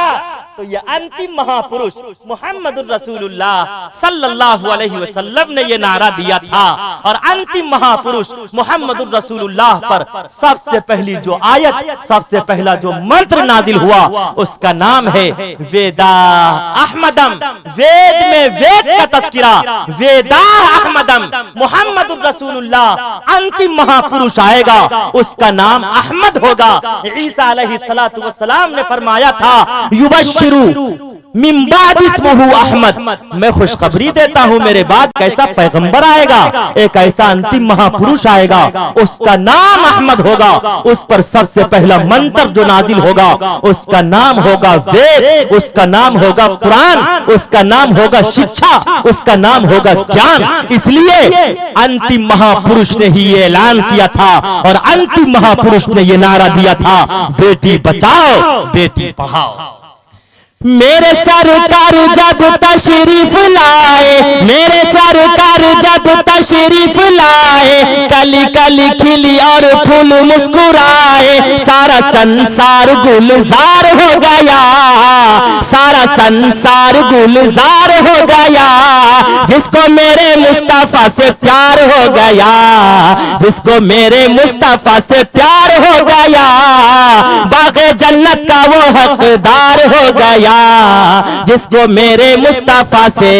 तो ये अंतिम महापुरुष मुहम्मदुर रसूलुल्लाह सल्लल्लाहु अलैहि वसल्लम ने ये नारा दिया था। और अंतिम महापुरुष मुहम्मदुर रसूलुल्लाह पर सबसे पहली जो आयत, सबसे पहला जो मंत्र नाजिल हुआ उसका नाम है वेदा अहमदम। वेद में वेद का तस्किरा, वेदा अहमदम। मुहम्मदुर रसूलुल्लाह अंतिम महापुरुष आएगा, उसका नाम अहमद होगा। ईसा अलैहिस्सलातु वस्सलाम ने फरमाया था, युबश्शिरू मिन बाद इस्मुहु अहमद, मैं खुशखबरी देता हूँ मेरे बाद कैसा पैगंबर आएगा, एक ऐसा अंतिम महापुरुष आएगा, उसका नाम अहमद होगा। उस पर सबसे पहला मंत्र जो नाजिल होगा उसका नाम होगा वेद, उसका नाम होगा कुरान, उसका नाम होगा शिक्षा, उसका नाम होगा ज्ञान। इसलिए अंतिम महापुरुष ने ही ये ऐलान किया था और अंतिम महापुरुष ने ये नारा दिया था, बेटी बचाओ बेटी पढ़ाओ। मेरे सरकार जब तशरीफ लाए, मेरे सरकार जब तशरीफ लाए, कली कली खिली और फूल मुस्कुराए, सारा संसार गुलजार हो गया, सारा संसार गुलजार हो गया। जिसको मेरे मुस्तफा से प्यार हो गया, जिसको मेरे मुस्तफा से प्यार हो गया, बाग़े जन्नत का वो हकदार हो गया, जिसको मेरे मुस्तफा से।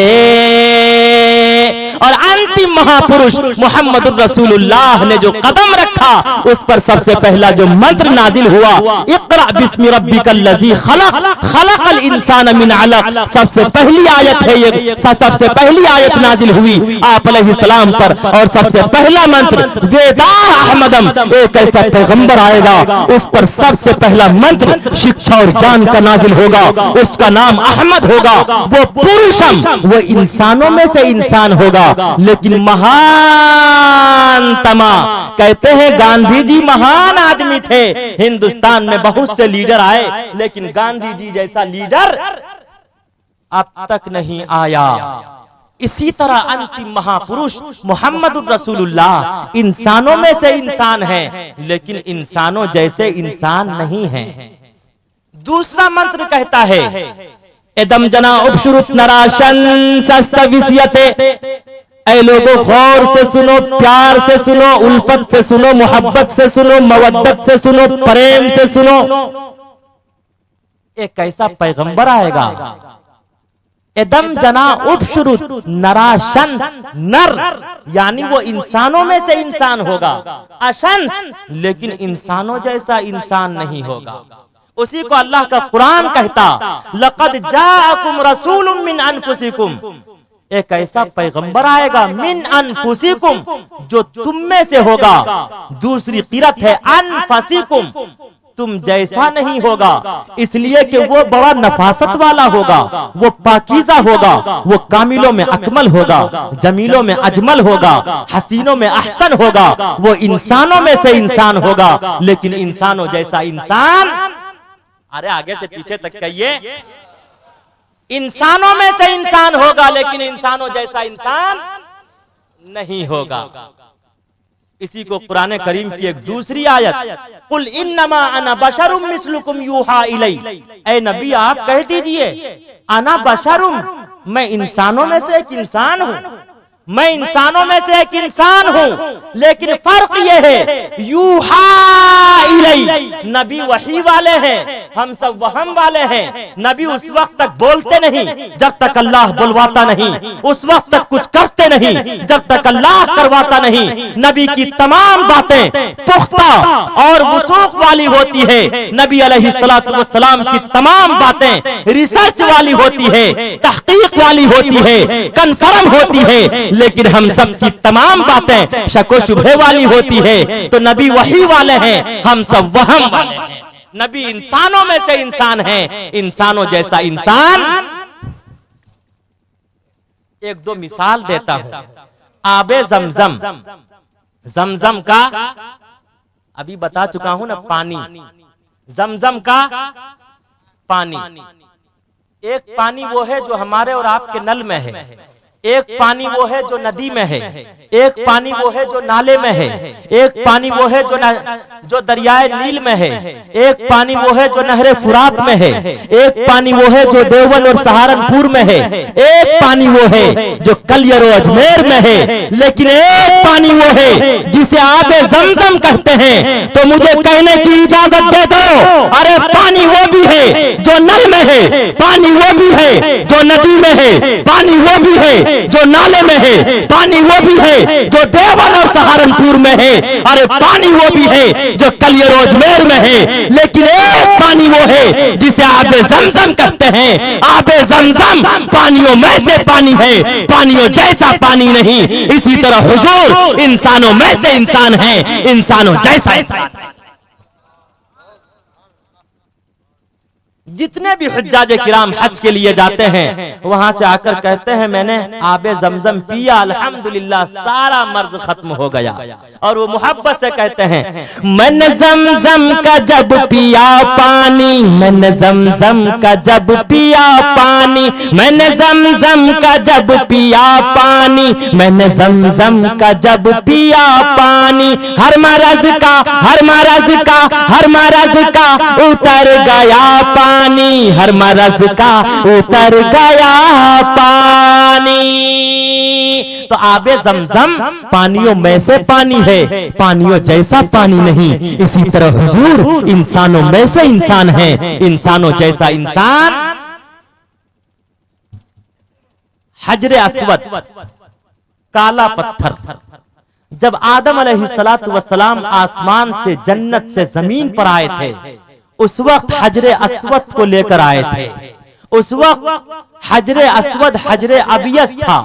और अंतिम महापुरुष मुहम्मदुर रसूलुल्लाह ने जो कदम रखा उस पर सबसे पहला जो मंत्र नाजिल हुआ, इक़रा बिस्मि रब्बिकल लज़ी खलक़, खलक़ल इंसान मिन अलक़। सबसे पहली आयत है ये, सबसे पहली आयत नाजिल हुई आप अलैहिस्सलाम पर। और सबसे पहला मंत्र वेदा अहमदम, एक ऐसा पैगंबर आएगा उस पर सबसे पहला मंत्र शिक्षा और ज्ञान का नाजिल होगा, उसका नाम अहमद होगा। वो पुरुषम, वो इंसानों में से इंसान होगा, लेकिन महान तमा। कहते हैं गांधी जी महान आदमी थे, हिंदुस्तान में बहुत से लीडर आए लेकिन गांधी जी जैसा लीडर अब तक नहीं आया। इसी तरह अंतिम महापुरुष मुहम्मदुर रसूलुल्लाह इंसानों में से इंसान है लेकिन इंसानों जैसे इंसान नहीं है। दूसरा मंत्र कहता है, एदम जना उपशुरुत नराशन सस्तविस्यते। ऐ लोगों गौर से सुनो, प्यार से सुनो, उल्फत से सुनो, मोहब्बत से सुनो, मवद्दत से सुनो, प्रेम से सुनो। एक ऐसा पैगंबर आएगा, एदम जना उपशुरुत नराशंस, नर यानी वो इंसानों में से इंसान होगा, अशंस लेकिन इंसानों जैसा इंसान नहीं होगा। उसी को अल्लाह का कुरान कहता, लक़द जाअकुम रसूलुम मिन अनफुसिकुम। एक ऐसा पैगंबर आएगा मिन अनफुसिकुम, जो तुम में से होगा। दूसरी किरत है अनफसिकुम, तुम जैसा नहीं होगा, इसलिए कि वो बड़ा नफासत वाला होगा, वो पाकीज़ा होगा, वो कामिलों में अकमल होगा, जमीलों में अजमल होगा, हसीनों में अहसन होगा। वो इंसानों में से इंसान होगा लेकिन इंसानों जैसा इंसान, अरे आगे से पीछे तक कहिए, इंसानों में से इंसान होगा लेकिन इंसानों जैसा इंसान नहीं होगा। इसी को कुरान करीम की एक दूसरी आयत, कुल इन्नमा अना बशरुम मिस्लुकुम यूहा इलै। ऐ नबी आप कह दीजिए, अना बशरुम, मैं इंसानों में से एक इंसान हूं, मैं इंसानों में से एक इंसान हूं, लेकिन फर्क यह है यूहा इलै, नबी वही वाले हैं, हम सब वहम वाले हैं। नबी उस वक्त तक बोलते नहीं जब तक अल्लाह बुलवाता नहीं, उस वक्त तक कुछ करते नहीं जब तक अल्लाह करवाता नहीं। नबी की तमाम बातें पुख्ता और वसूख वाली होती है। नबी अलैहिस्सलातु वस्सलाम की तमाम बातें रिसर्च वाली होती है, तहकीक वाली होती है, कन्फर्म होती है। लेकिन हम सब की तमाम बातें शको शुबहे वाली होती है। तो नबी वही वाले हैं, हम सब वहम वाले हैं। नबी इंसानों में से इंसान है, इंसानों जैसा इंसान। एक दो मिसाल देता हूं। आबे जमजम, जमजम का अभी बता चुका हूं ना, पानी, जमजम का पानी। एक पानी वो है जो हमारे और आपके नल में है, एक पानी वो है जो नदी में है, एक पानी वो है जो नाले में है, एक पानी वो है जो दरियाए नील में है, एक पानी वो है जो नहरे फुरात में है, एक पानी वो है जो देवबंद और सहारनपुर में है, एक पानी वो है जो कलियर और अजमेर में है। लेकिन एक पानी वो है जिसे आबे जमजम कहते हैं। तो मुझे कहने की इजाजत दे दो, अरे पानी वो भी है जो नल में है, पानी वो भी है जो नदी में है, पानी वो भी है जो नाले में है, पानी वो भी है जो देवबंद और सहारनपुर में है, अरे पानी वो भी है जो कलियर और अजमेर में है। लेकिन एक पानी वो है जिसे आबे जमजम कहते हैं। आबे जमजम पानियों में से पानी है, पानियों जैसा पानी नहीं। इसी तरह हुजूर इंसानों में से इंसान है, इंसानों जैसा इंसान। जितने भी हुज्जाज किराम हज के लिए जाते हैं, वहां से आकर कहते हैं मैंने आबे जमजम पिया, अल्हम्दुलिल्लाह सारा मर्ज खत्म हो गया। और वो मोहब्बत से कहते हैं मैंने जमजम का जब पिया पानी, मैंने जमजम का जब पिया पानी, मैंने जमजम का जब पिया पानी, मैंने जमजम का जब पिया पानी, हर मरज का हर मरज का हर मरज का उतर गया पानी, हर मरज का उतर गया पानी। तो आबे जमजम पानियों में से पानी है, पानियों जैसा पानी नहीं। इसी तरह हुजूर इंसानों में से इंसान है, इंसानों जैसा इंसान। हजरे अस्वद काला पत्थर, जब आदम अलैहिस्सलातु वस्सलाम आसमान से जन्नत से जमीन पर आए थे, उस वक्त हजरे अस्वद को लेकर आए थे। उस वक्त हजरे अस्वद हजरे अबियस था,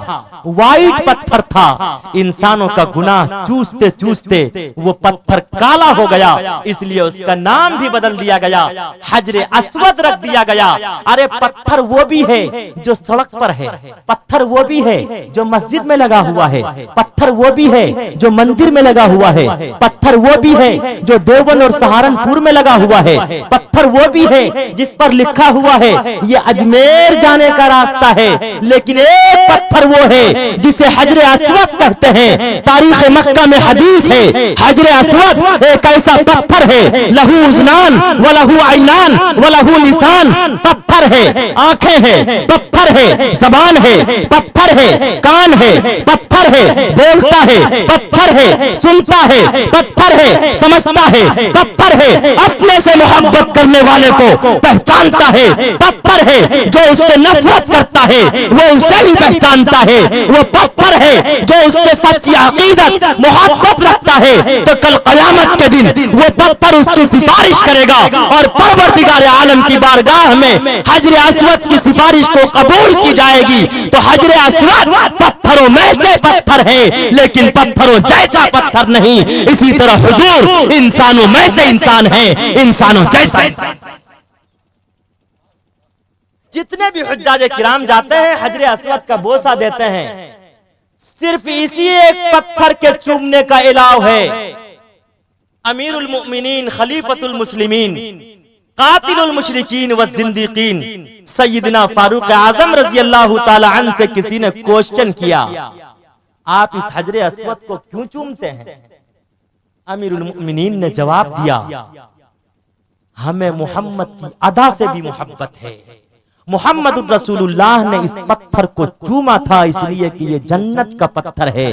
वाइट पत्थर था। इंसानों का गुनाह चूसते चूसते वो पत्थर काला हो गया, इसलिए उसका नाम भी बदल दिया गया, हजरे अस्वद रख दिया गया। अरे पत्थर वो भी है जो सड़क पर है, पत्थर वो भी है जो मस्जिद में लगा हुआ है, पत्थर वो भी है जो मंदिर में लगा हुआ है, पत्थर वो भी है जो देवबंद और सहारनपुर में लगा हुआ है, पत्थर वो भी है जिस पर लिखा हुआ है ये अजमेर जाने का रास्ता है। लेकिन एक पत्थर वो है जिसे हजरे अस्वद कहते हैं। तारीख मक्का में हदीस है, हजरे अस्वद एक ऐसा पत्थर है, लहू उज़नान व लहू ऐनान व लहू लिसान। पत्थर है, आंखें हैं, पत्थर है, जबान है, पत्थर है, कान है, पत्थर है, बोलता है, पत्थर है, सुनता है, पत्थर है, समझता है, पत्थर है, अपने से मोहब्बत करने वाले को पहचानता है, पत्थर है जो उससे नफरत करता है वो उसे भी पहचानता है, वो पत्थर है जो उससे सच्ची अकीदत मोहब्बत रखता है। तो कल क़यामत के दिन वो पत्थर उसकी सिफारिश करेगा और परवरदिगार आलम की बारगाह में हजरे अस्वद की सिफारिश को कबूल की जाएगी। तो हजरे अस्वद पत्थरों में से पत्थर है, लेकिन पत्थरों जैसा पत्थर नहीं। इसी तरह हुजूर इंसानों में से इंसान है, इंसानों जैसा इंसान। जितने भी हुज्जाज किराम जाते हैं हजरे अस्वद का बोसा देते हैं, सिर्फ इसी एक पत्थर के चूमने का इलाव है। अमीरुल मुमिनीन खलीफतुल मुस्लिमीन कातिलुल मुशरिकीन व जिंदीकीन सय्यदना फारूक आजम रजी अल्लाह ताला अन्हु से किसी ने क्वेश्चन किया, आप इस हजरे अस्वद को क्यों चूमते हैं? अमीरुल मुमिनीन ने जवाब दिया, हमें मोहम्मद की अदा से भी मोहब्बत है, मोहम्मद रसूलुल्लाह ने इस पत्थर को चूमा था इसलिए कि ये जन्नत का पत्थर है,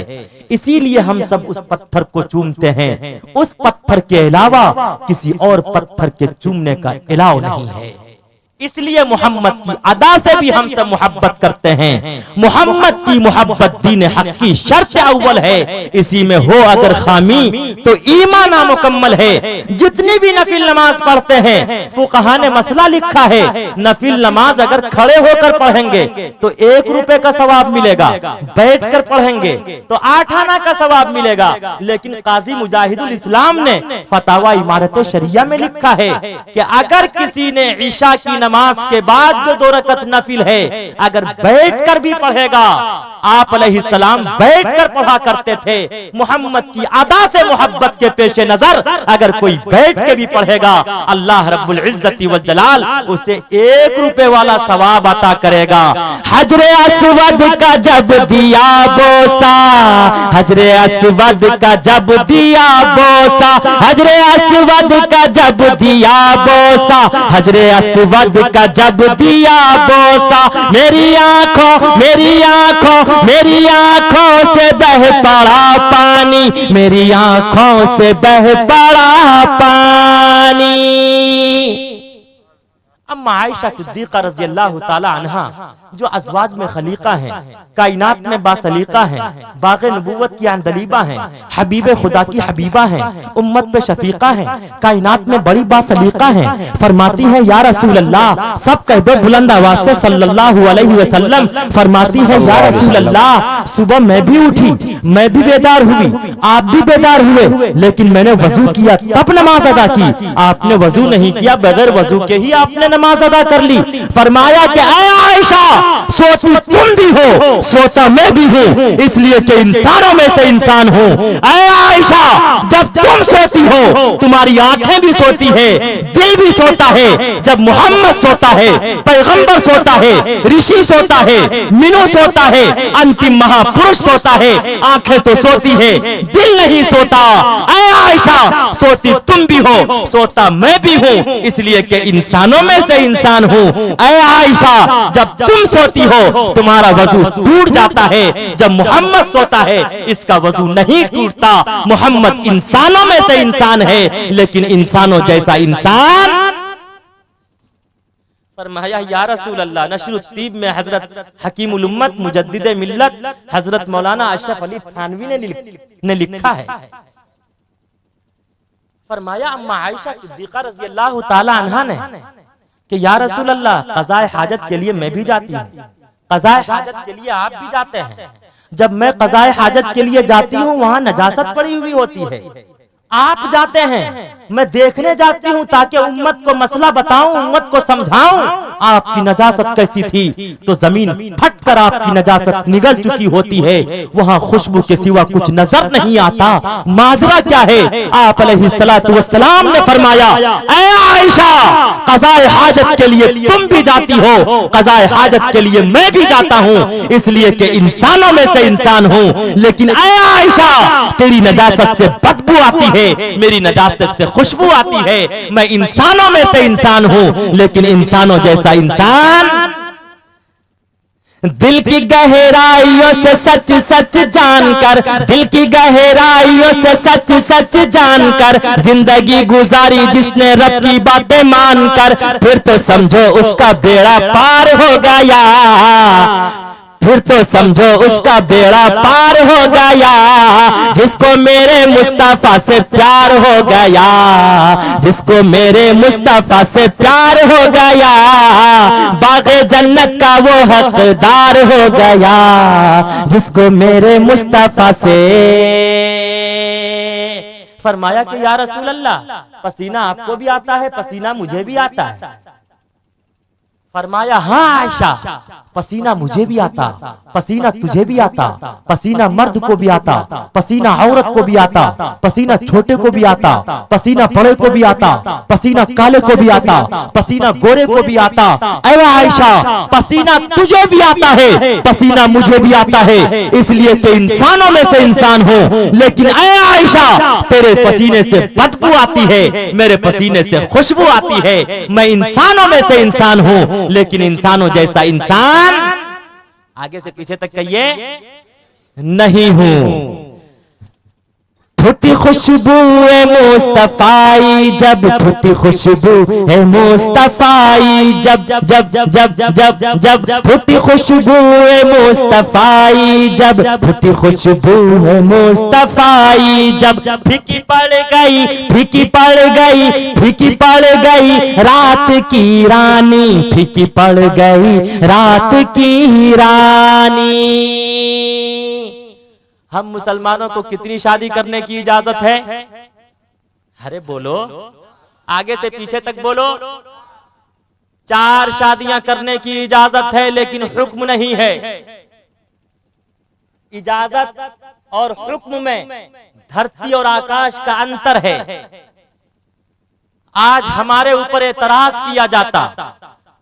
इसीलिए हम सब उस पत्थर को चूमते हैं। उस पत्थर के अलावा किसी और पत्थर के चूमने का अलाउ नहीं है। इसलिए मोहम्मद की अदा से भी हम सब मोहब्बत करते हैं। मोहम्मद की मोहब्बत दीन हक की शर्त अव्वल है, इसी में हो अगर खामी तो ईमान नामुकम्मल है। जितनी भी नफिल नमाज पढ़ते हैं फुकहा ने मसला लिखा है, नफिल नमाज अगर खड़े होकर पढ़ेंगे तो 1 रुपए का सवाब मिलेगा, बैठकर पढ़ेंगे तो 8 आना का सवाब मिलेगा। लेकिन काजी मुजाहिदुल इस्लाम ने फतावा इमारत शरिया में लिखा है कि अगर किसी ने ईशा की नमाज के बाद जो 2 रकत नफिल है अगर बैठकर भी पढ़ेगा, आप अलैहिस्सलाम बैठकर पढ़ा करते थे। मोहम्मद की अदा से मोहब्बत के पेश नजर अगर कोई बैठ के भी पढ़ेगा अल्लाह रब्बुल इज्जति वल जलाल उसे 1 रुपए वाला सवाब अता करेगा। हजरे अस्वद का जब दिया बोसा, हजरे अस्वद का जब दिया बोसा, हजरे अस्वद का जब दिया बोसा, हजरे अस्वद का जब दिया बोसा, मेरी आंखों मेरी आंखों मेरी आंखों से बह पड़ा पानी, मेरी आंखों से बह पड़ा पानी। अम्मा आयशा सिद्दीका रज़ी अल्लाह ताला अन्हा जो अज़वाज में खलीका हैं, कायनात में बासलीका हैं, बाग़े नबूवत की आंदलीबा हैं, हबीब खुदा की हबीबा हैं, उम्मत पे शफीका हैं, कायनात में बड़ी बासलीका हैं। फरमाती हैं या रसूल अल्लाह, सब कह दो बुलंद आवाज से सल्लल्लाहु अलैहि वसल्लम। फरमाती हैं या रसूल अल्लाह, सुबह मैं भी उठी, मैं भी बेदार हुई, आप भी बेदार हुए, लेकिन मैंने वजू किया तब नमाज अदा की। आपने वजू नहीं किया, बगैर वजू के ही आपने नमाज अदा कर ली। फरमाया कि ऐ आयशा, सोती तुम भी हो, सोता मैं भी हूँ, इसलिए कि इंसानों में से इंसान हूँ। ऐ आयशा, जब तुम सोती हो तुम्हारी आंखें भी सोती है, दिल भी सोता है। जब मोहम्मद सोता है, पैगंबर सोता है, ऋषि सोता है, मिनु सोता है, अंतिम महापुरुष सोता है, आंखें तो सोती है, दिल नहीं सोता। ऐ आयशा, सोती तुम भी हो, सोता मैं भी हूँ, इसलिए कि इंसानों में से इंसान हूँ। ऐ आयशा, जब तुम सोती हो तुम्हारा वजू टूट जाता है, जब मोहम्मद सोता है इसका वजू नहीं टूटता। मोहम्मद इंसानों में से इंसान है, लेकिन इंसानों जैसा इंसान। फरमाया या रसूल अल्लाह, नशरुत्तीब में हजरत हकीमुल उम्मत मुजद्दिद मिल्लत हजरत मौलाना अशरफ अली थानवी ने लिखा है। फरमाया अम्मा आयशा सिद्दीका रज़ी अल्लाह ताला अन्हा ने कि या रसूल अल्लाह, क़ज़ाए हाजत के लिए मैं भी जाती हूँ, क़ज़ाए हाजत के लिए आप भी जाते हैं। जब मैं क़ज़ाए हाजत के लिए जाती हूँ वहां नजासत पड़ी हुई होती है, आप जाते हैं, मैं देखने जाती हूँ ताकि उम्मत को मसला बताऊं, उम्मत को समझाऊं आपकी नजासत कैसी थी। तो जमीन फट कर आपकी नजासत निगल चुकी होती है, वहाँ खुशबू के सिवा कुछ नजर नहीं आता। माजरा क्या है? आप अलैहिस्सलातु वस्सलाम ने फरमाया, ऐ आयशा, क़ज़ाए हाजत के लिए तुम भी जाती हो, क़ज़ाए हाजत के लिए मैं भी जाता हूँ, इसलिए कि इंसानों में से इंसान हूँ। लेकिन ऐ आयशा, तेरी नजासत से बदबू आती है, मेरी नजासत से खुशबू आती है। मैं इंसानों में से इंसान हूं, लेकिन इंसानों जैसा इंसान। दिल की गहराइयों से सच सच जानकर, दिल की गहराइयों से सच सच जानकर जिंदगी गुजारी जिसने रब की बातें मानकर, फिर तो समझो उसका बेड़ा पार हो गया, फिर तो समझो उसका बेड़ा पार हो गया। जिसको मेरे मुस्तफा से प्यार हो गया, जिसको मेरे मुस्तफा से प्यार हो गया, बाग़े जन्नत का वो हकदार हो गया। जिसको मेरे मुस्तफा से। फरमाया कि या रसूल अल्लाह, पसीना आपको भी आता है, पसीना मुझे भी आता है। फरमाया हाँ आयशा, पसीना मुझे भी आता, पसीना तुझे भी आता, पसीना मर्द को भी आता, पसीना औरत को भी आता, पसीना छोटे को भी आता, पसीना बड़े को भी आता, पसीना काले को भी आता, पसीना गोरे को भी आता। ऐ आयशा, पसीना तुझे भी आता है, पसीना मुझे भी आता है, इसलिए कि इंसानों में से इंसान हो। लेकिन ऐ आयशा, तेरे पसीने से बदबू आती है, मेरे पसीने से खुशबू आती है। मैं इंसानों में से इंसान हूँ, लेकिन इंसानों जैसा इंसान आगे से पीछे तक कहिए नहीं हूं। फूटी खुशबू है मुस्तफाई जब, फूटी खुशबू है मुस्तफाई जब जब जब जब जब जब फूटी खुशबू है मुस्तफाई जब, फूटी खुशबू है मुस्तफाई जब, फीकी पड़ गई फीकी पड़ गई फीकी पड़ गई रात की रानी, फीकी पड़ गई रात की रानी। हम मुसलमानों को कितनी शादी करने की इजाजत है? अरे बोलो, आगे से पीछे तक बोलो। 4 शादियां करने की इजाजत है, लेकिन हुक्म नहीं है। इजाजत और हुक्म में धरती और आकाश का अंतर है। आज हमारे ऊपर एतराज किया जाता।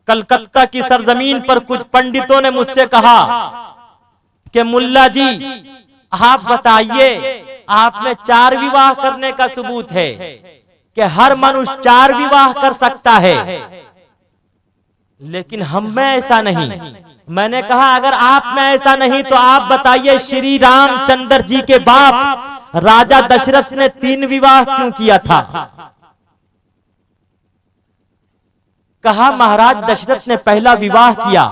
कलकत्ता की सरजमीन पर कुछ पंडितों ने मुझसे कहा कि मुल्ला जी आप बताइए, आप में 4 विवाह करने का सबूत है कि हर मनुष्य 4 विवाह कर सकता है, लेकिन हम में ऐसा नहीं। मैंने कहा अगर आप में ऐसा नहीं तो आप बताइए श्री रामचंद्र जी के बाप राजा दशरथ ने 3 विवाह क्यों किया था? कहा महाराज दशरथ ने पहला विवाह किया,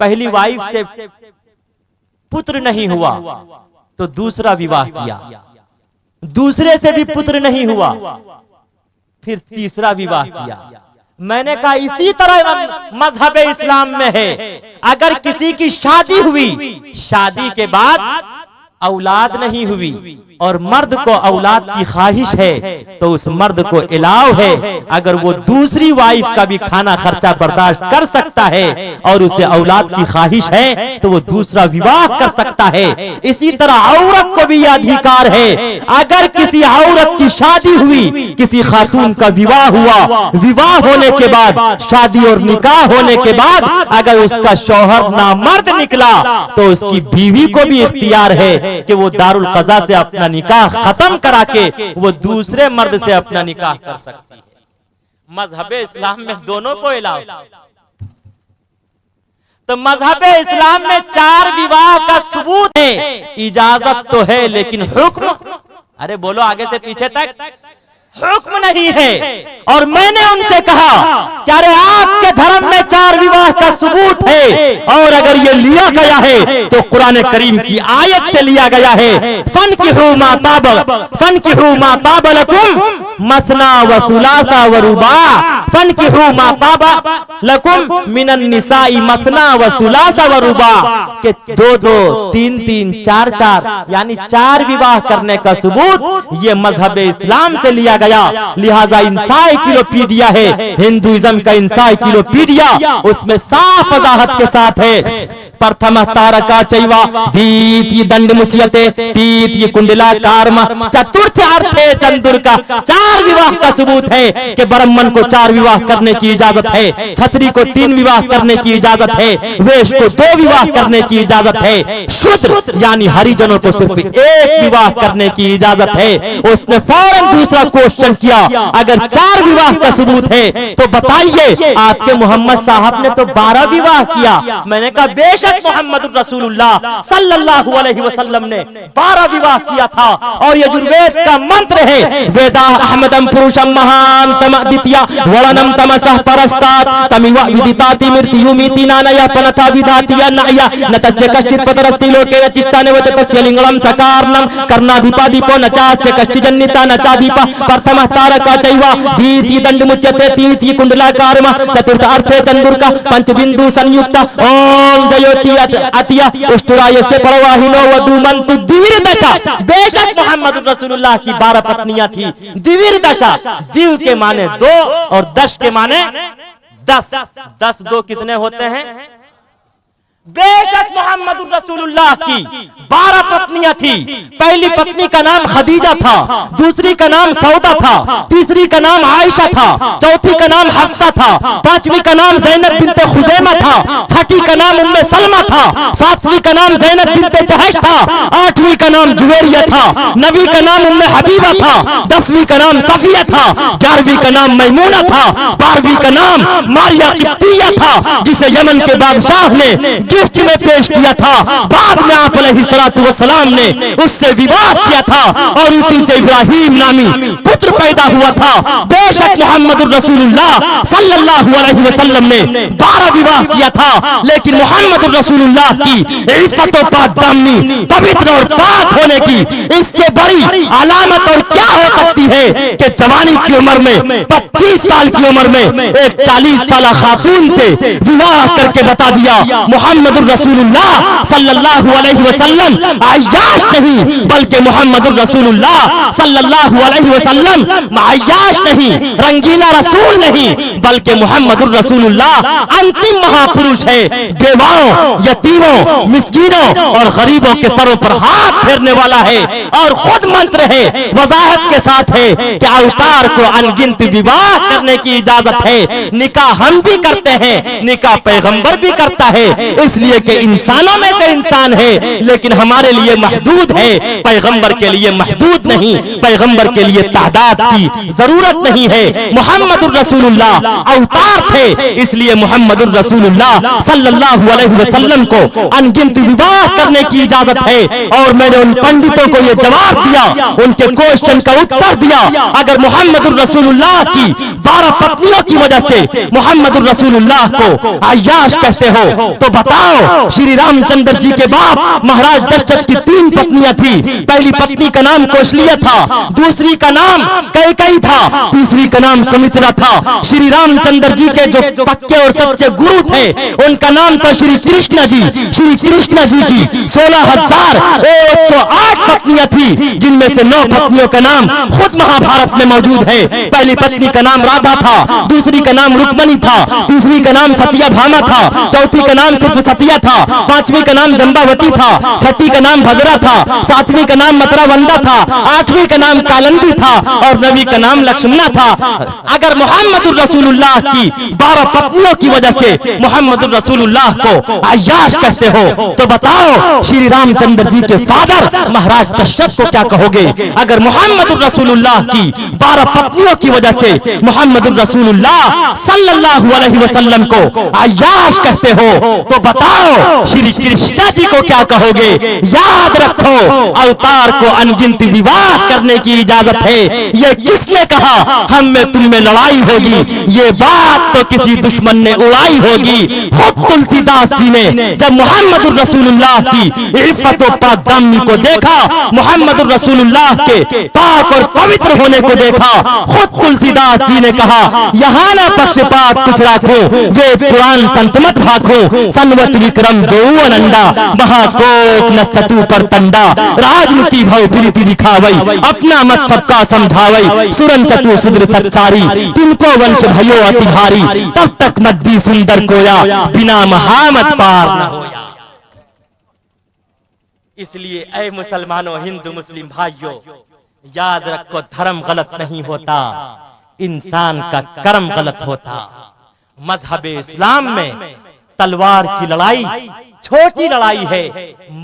पहली वाइफ से पुत्र नहीं हुआ तो दूसरा विवाह किया, दूसरे से भी पुत्र नहीं हुआ, फिर तीसरा विवाह किया। मैंने कहा इसी तरह मजहब इस्लाम में है, अगर किसी की शादी हुई, शादी के बाद औलाद नहीं हुई और मर्द को औलाद की ख्वाहिश है तो उस मर्द को इलाव है, अगर वो दूसरी वाइफ का भी खाना खर्चा बर्दाश्त कर सकता है और उसे औलाद की ख्वाहिश है तो वो दूसरा विवाह कर सकता है। इसी तरह औरत को भी यह अधिकार है, अगर किसी औरत की शादी हुई, किसी खातून का विवाह हुआ, विवाह होने के बाद, शादी और निकाह होने के बाद अगर उसका शौहर नामर्द निकला तो उसकी बीवी को भी इख्तियार है कि वो दारुल कज़ा से अपना निकाह खत्म करा के वो दूसरे मर्द से अपना निकाह कर सकती है। मजहब इस्लाम में दोनों को इलाव। तो मजहब इस्लाम में 4 विवाह का सबूत है, इजाजत तो है लेकिन हुक्म, अरे बोलो आगे से पीछे तक, हुक्म नहीं है। और मैंने उनसे कहा कि अरे आपके धर्म में 4 विवाह का सबूत है और अगर ये लिया गया है तो कुरान करीम की आयत से लिया गया है, फनकिहू मा ताब लकुम मसना व सुलासा व रुबा, फनकिहू मा ताब लकुम मिनन निसाई मसना व सुलासा व रुबा, के 2-2 3-3 4-4 यानी 4 विवाह करने का सबूत ये मजहब इस्लाम से लिया गया। लिहाजा इंसाइक्लोपीडिया है, हिंदुइज्म का इंसाइक्लोपीडिया, उसमें साफ वजाहत के साथ है। प्रथम तारका चैवा दीति दंड मुच्यते तीति कुंडला कार्म चतुर्थ अर्थे चंदुर का 4 विवाह का सबूत है कि ब्राह्मण को 4 विवाह करने की इजाजत है, छत्री को 3 विवाह करने की इजाजत है, वैश्य को 2 विवाह करने की इजाजत है, शूद्र यानी हरिजनों को सिर्फ 1 विवाह करने की इजाजत है। उसने फौरन दूसरा क्वेश्चन किया, अगर 4 विवाह का सबूत है तो बताइए आपके मोहम्मद साहब ने तो 12 विवाह किया। मैंने कहा बेशक मोहम्मद रसूलुल्लाह सल्लल्लाहु अलैहि वसल्लम ने 12 विवाह किया था और यजुर्वेद का मंत्र है, वेदा अहमदम पुरुषम महांतम द्वितीया वरणम तमसः परस्तात् तमिव विदिताति मृत्युमिति नानया पनथा विधाति अन्नया नतस्य कश्चित् पतरस्ति लोके चित्ताने व तस्य लिंगम सकारनम कर्णाधिपादीपो न चास्य कश्चित् जन्निता न चादीपा प्रथमः तारका चैवा दीति दंड मुच्यते तीति कुंडलाकारम चतुर्थ अर्थे चंदुर्का पंच बिंदु संयुक्त ओम जयोति अतिया उष्टुराय से परवाहिनो वधूमंतु द्विर्दशा। बेशक मोहम्मद रसूलुल्लाह की 12 पत्नियां थी। द्विर्दशा, दिव के माने 2 और दश के माने 10। 10 2 कितने होते हैं? बेशक मोहम्मद रसूलुल्लाह की 12 पत्नियां थी। पहली पत्नी का नाम खदीजा था, दूसरी का नाम सौदा था, तीसरी का नाम आयशा था, चौथी का नाम हफ्सा था, पांचवी का नाम ज़ैनब बिनते खुज़ैमा था, छठी का नाम उम्मे सलमा था, सातवीं का नाम ज़ैनब बिनते जहश था, आठवीं का नाम जुवेरिया था, नवीं का नाम उम्मे हबीबा था, 10वीं का नाम सफिया था, 11वीं का नाम मैमूना था, 12वीं का नाम मारिया किप्तिया था, जिसे यमन के बादशाह ने गिफ्ट में पेश किया था। बाद में आप अलैहिस्सलातु वस्सलाम ने उससे विवाह किया था और उसी से इब्राहिम नामी पुत्र पैदा हुआ था। बेशक मोहम्मद रसूलुल्लाह सल्लल्लाहु अलैहि वसल्लम ने 12 विवाह किया था, लेकिन मोहम्मद रसूलुल्लाह की इफ़्फ़त और पाकदामनी, पवित्र और पाक होने की इससे बड़ी अलामत और क्या हो सकती है कि जवानी की उम्र में 25 साल की उम्र में एक 40 साल खातून से विवाह करके बता दिया मोहम्मद रसूलुल्लाह सल्लल्लाहु अलैहि वसल्लम अय्याश नहीं बल्कि मोहम्मद रसूलुल्लाह सल्लल्लाहु अलैहि वसल्लम अय्याश नहीं, रंगीला रसूल नहीं, बल्कि मोहम्मद रसूलुल्लाह अंतिम महापुरुष है। बेवाओं, यतीमों, मिस्कीनों और गरीबों के सरों पर हाथ फेरने वाला है और खुद मंत्र है, वजाहत के साथ है कि अवतार को अनगिनत विवाह करने की इजाजत है। निकाह हम भी करते हैं, निकाह पैगंबर भी करता है, इसलिए कि इंसानों में से इंसान है, लेकिन हमारे लिए महदूद है, पैगंबर के लिए महदूद नहीं, पैगंबर के लिए तादाद की जरूरत नहीं है। मोहम्मद रसूलुल्लाह अवतार थे, इसलिए मोहम्मद रसूलुल्लाह सल्लल्लाहु अलैहि वसल्लम को अनगिनत विवाह करने की इजाजत है। और मैंने उन पंडितों को यह जवाब दिया, उनके क्वेश्चन का उत्तर दिया, अगर मोहम्मद रसूलुल्लाह की 12 पत्नियों की वजह से मोहम्मद रसूलुल्लाह को अय्याश कहते हो तो बताओ, श्री रामचंद्र जी के बाप महाराज दशरथ की 3 पत्नियां थी। पहली पत्नी का नाम कौशल्या था, दूसरी का नाम कैकेयी था, तीसरी का नाम सुमित्रा था। श्री रामचंद्र जी के जो पक्के और सच्चे गुरु थे उनका नाम था श्री कृष्ण जी। श्री कृष्ण जी की 16,108 पत्नियां थी, जिनमें से 9 पत्नियों का नाम खुद महाभारत में मौजूद है। पहली पत्नी का नाम राधा था, दूसरी का नाम रुक्मणी था, तीसरी का नाम सत्यभामा था, चौथी का नाम सिर्फ सतिया था, पांचवी का नाम जंबावती था, छठी का नाम भद्रा था, सातवीं का नाम मतरावंदा था, आठवीं का नाम कालंदी था और नवीं का नाम लक्ष्मणा था। अगर मोहम्मद रसूलुल्लाह की 12 पत्नियों की वजह से मोहम्मद रसूलुल्लाह को अय्याश कहते हो तो बताओ, श्री रामचंद्र जी के फादर महाराज दशरथ को क्या कहोगे? अगर मोहम्मद रसूलुल्लाह की 12 पत्नियों की वजह से मोहम्मद रसूलुल्लाह सल्लल्लाहु अलैहि वसल्लम को अय्याश कहते हो तो बताओ, श्री कृष्ण जी को क्या कहोगे? याद रखो, अवतार को अनगिनत विवाह करने की इजाजत है। ये किसने कहा हम में तुम में लड़ाई होगी? ये बात तो किसी दुश्मन ने उड़ाई होगी। खुद तुलसीदास जी ने जब मोहम्मद रसूलुल्लाह की इफ़्फ़त और पाकदामनी को देखा, मोहम्मद रसूलुल्लाह के पाक और पवित्र होने को देखा, खुद तुलसीदास जी ने कहा, यहाँ ना पक्षपात कुछ राखो, वे पुराण संतमत भाखो, सनवत विक्रम दो अनंडा, महाकोक नस्तु पर तंडा, राजनीति भव प्रीति दिखावई, अपना मत सबका समझावई, सुरन चतु सुद्र सच्चारी, तिनको वंश भयो अति भारी, तब तक मद्दी सुंदर कोया, बिना महामत पार न होया। इसलिए ऐ मुसलमानों, हिंदू मुस्लिम भाइयों, याद रखो, धर्म गलत नहीं होता, इंसान का कर्म गलत होता। मजहब इस्लाम में तलवार की लड़ाई छोटी लड़ाई है,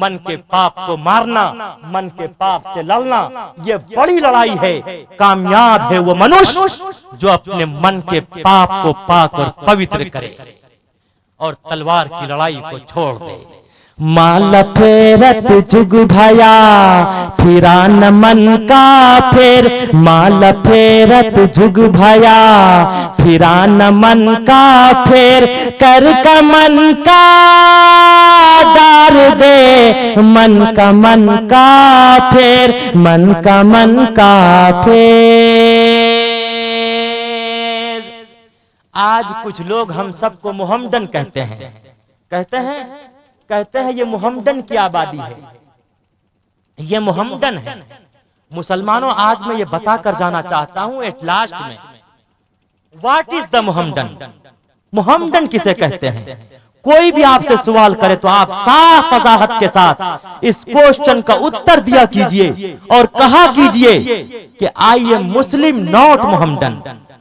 मन के पाप को मारना, मन के पाप से लड़ना ये बड़ी लड़ाई है। कामयाब है वो मनुष्य जो अपने मन के पाप को पाक और पवित्र करे और तलवार की लड़ाई को छोड़ दे। माल फेरत जुग भया फिरा न मन का फेर, माल फेरत जुग भया फिरा न मन का फेर, कर का मन का डार दे, मन का फेर, मन का फेर। आज कुछ लोग हम सबको मोहम्मदन कहते हैं ये मोहम्मदन की आबादी है, ये मोहम्मदन है। मुसलमानों, आज मैं ये बताकर जाना चाहता हूं एट लास्ट में, what is the Mohammedan? Mohammedan किसे कहते हैं? कोई भी आपसे सवाल करे तो आप साफ वजाहत के साथ इस क्वेश्चन का उत्तर दिया कीजिए और कहा कीजिए कि I am Muslim not Mohammedan,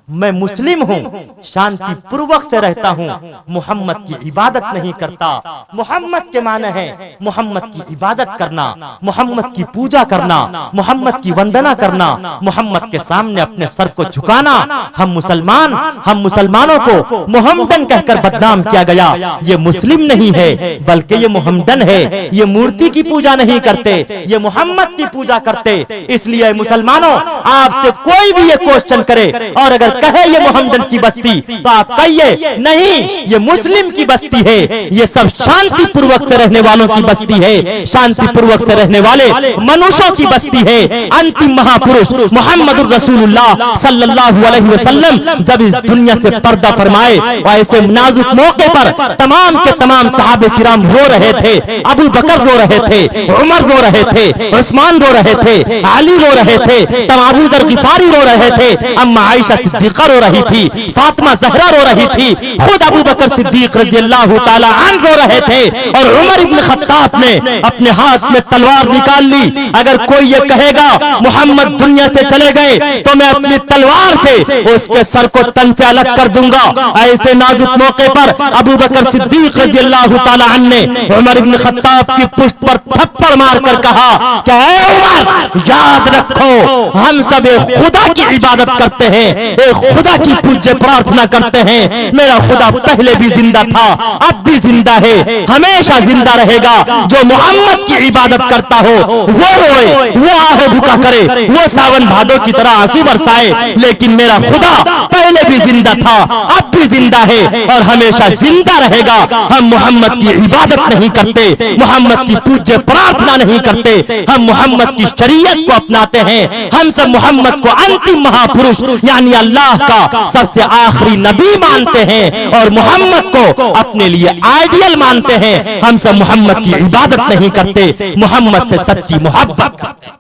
मैं मुस्लिम हूं, शांति पूर्वक से रहता हूं, मोहम्मद की इबादत नहीं करता। मोहम्मद के माने हैं मोहम्मद की इबादत करना, मोहम्मद की पूजा करना, मोहम्मद की वंदना करना, मोहम्मद के सामने अपने सर को झुकाना। हम मुसलमानों को मोहम्मदन कहकर बदनाम किया गया। ये मुस्लिम नहीं है बल्कि ये मोहम्मदन है। ये मूर्ति की पूजा नहीं करते, ये मोहम्मद की पूजा करते। इसलिए मुसलमानों, आपसे कोई भी ये क्वेश्चन करे और अगर कहे ये मोहम्मदन की बस्ती, तो आप कहिए नहीं, ये मुस्लिम की बस्ती है। ये सब शांति पूर्वक से रहने वालों की बस्ती है, शांति पूर्वक से रहने वाले मनुष्यों की बस्ती है। अंतिम महापुरुष मोहम्मद रसूलुल्लाह सल्लल्लाहु अलैहि वसल्लम जब इस दुनिया से पर्दा फरमाए, ऐसे नाजुक मौके पर तमाम के तमाम सहाबे किराम रो रहे थे। अबू बकर रो रहे थे, उमर रो रहे थे, उस्मान रो रहे थे, अली रो रहे थे, तब अबू जर गिफारी रो रहे थे, अम्मा आयशा सिद्दीक़ा रो रही थी, फातिमा ज़हरा रो रही थी, खुद अबू बकर सिद्दीक रज़ियल्लाहु ताला अन्हु रो रहे थे, और उमर इब्न खत्ताब ने अपने हाथ में तलवार निकाल ली। अगर कोई ये कहेगा मोहम्मद दुनिया से चले गए तो मैं अपनी तलवार से उसके सर को तन से अलग कर दूंगा। ऐसे नाजुक मौके पर अबू बकर सिद्दीक रज़ियल्लाहु ताला अन्हु ने उमर इब्न खत्ताब की पुष्ट पर थप्पड़ मारकर कहा कि ऐ उमर, याद रखो हम सब एक खुदा की इबादत करते हैं, एक खुदा की पूज्य प्रार्थना करते हैं। मेरा खुदा पहले भी जिंदा था, अब भी जिंदा है, हमेशा जिंदा रहेगा। जो मोहम्मद की इबादत करता हो वो रोए, वो आहे भूखा करे, वो सावन भादों की तरह आंसू बरसाए, लेकिन मेरा खुदा पहले भी जिंदा था, अब भी जिंदा है और हमेशा जिंदा रहेगा। हम मोहम्मद की इबादत नहीं करते, मोहम्मद की पूज्य प्रार्थना नहीं करते, हम मोहम्मद की शरीयत को अपनाते हैं। हम सब मोहम्मद को अंतिम महापुरुष यानी अल्लाह का सबसे आखिरी नबी मानते हैं और मोहम्मद को अपने लिए आइडियल मानते हैं। हम सब मोहम्मद की इबादत नहीं करते, मोहम्मद से सच्ची मोहब्बत करते हैं।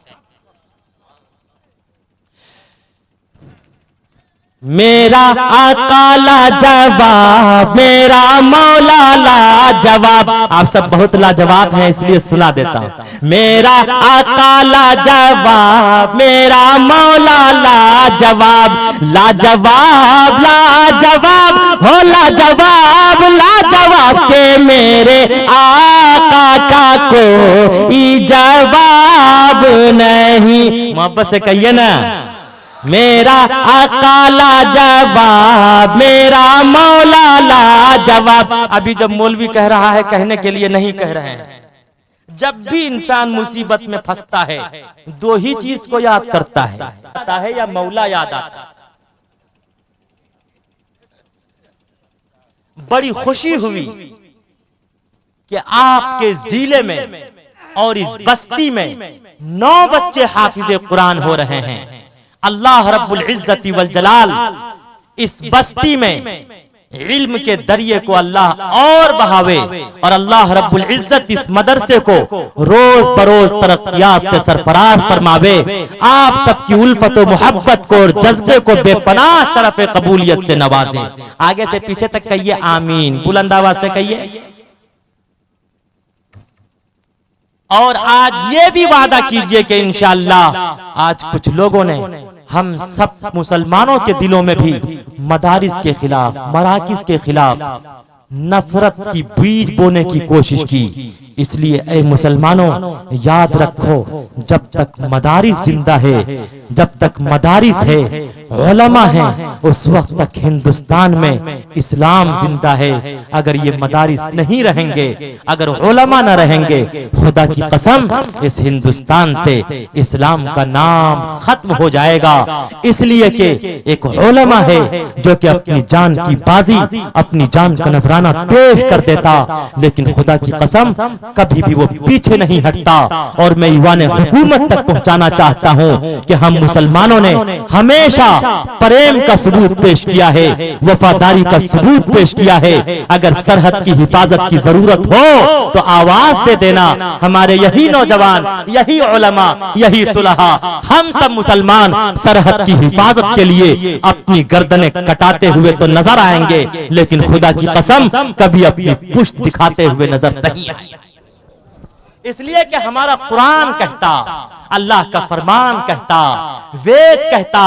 मेरा आका लाजवाब, मेरा मौला लाजवाब। आप सब बहुत लाजवाब हैं इसलिए सुना देता हूं। मेरा आका लाजवाब, मेरा मौला लाजवाब, लाजवाब लाजवाब हो लाजवाब लाजवाब के मेरे आका का कोई जवाब नहीं। मोहब्बत से कहिए ना, मेरा आका लाजवाब, मेरा मौला लाजवाब। अभी जब मौलवी कह रहा है, कहने के लिए नहीं कह रहे हैं। जब भी इंसान मुसीबत में फंसता है दो ही चीज को याद करता है या मौला याद आता है। बड़ी खुशी हुई कि आपके जिले में और इस बस्ती में 9 बच्चे हाफिज़े कुरान हो रहे हैं। अल्लाह रब्बुल इज्जति वल जलाल इस बस्ती में इल्म के दरिये को अल्लाह और बहावे और अल्लाह रब्बुल इज्जत इस मदरसे को रोज बरोज तरक्कियात से सरफराज फरमावे। आप सबकी उल्फत व मोहब्बत को और जज्बे को बेपनाह शरफ कबूलियत से नवाजे। आगे से पीछे तक कहिए आमीन, बुलंद आवाज से कहिए। और आज ये भी वादा कीजिए कि इंशाअल्लाह आज कुछ लोगों ने हम सब मुसलमानों के दिलों में भी मदारिस के खिलाफ, मराकिज के खिलाफ नफरत की बीज बोने की कोशिश की। इसलिए ऐ मुसलमानों याद रखो, जब तक मदारिस जिंदा है, जब तक मदारिस है, उलमा है, उस वक्त तक हिंदुस्तान में इस्लाम जिंदा है। अगर ये मदारिस नहीं रहेंगे, अगर उलमा न रहेंगे, खुदा की कसम इस हिंदुस्तान से इस्लाम का नाम खत्म हो जाएगा। इसलिए कि एक उलमा है जो कि अपनी जान की बाजी, अपनी जान का नजराना पेश कर देता, लेकिन खुदा की कसम कभी भी वो पीछे नहीं हटता। और मैं ईवान हुकूमत तक पहुंचाना चाहता हूं कि हम मुसलमानों ने हमेशा प्रेम का सबूत पेश किया है, वफादारी का सबूत पेश किया है। अगर सरहद की हिफाजत की जरूरत हो तो आवाज दे देना। हमारे यही नौजवान, यही उलमा, यही सुलहा, हम सब मुसलमान सरहद की हिफाजत के लिए अपनी गर्दनें कटाते हुए तो नजर आएंगे, लेकिन खुदा की कसम कभी अपनी पुष्ट दिखाते हुए नजर नहीं आएंगे। इसलिए कि हमारा कुरान कहता, अल्लाह का फरमान कहता, वेद कहता,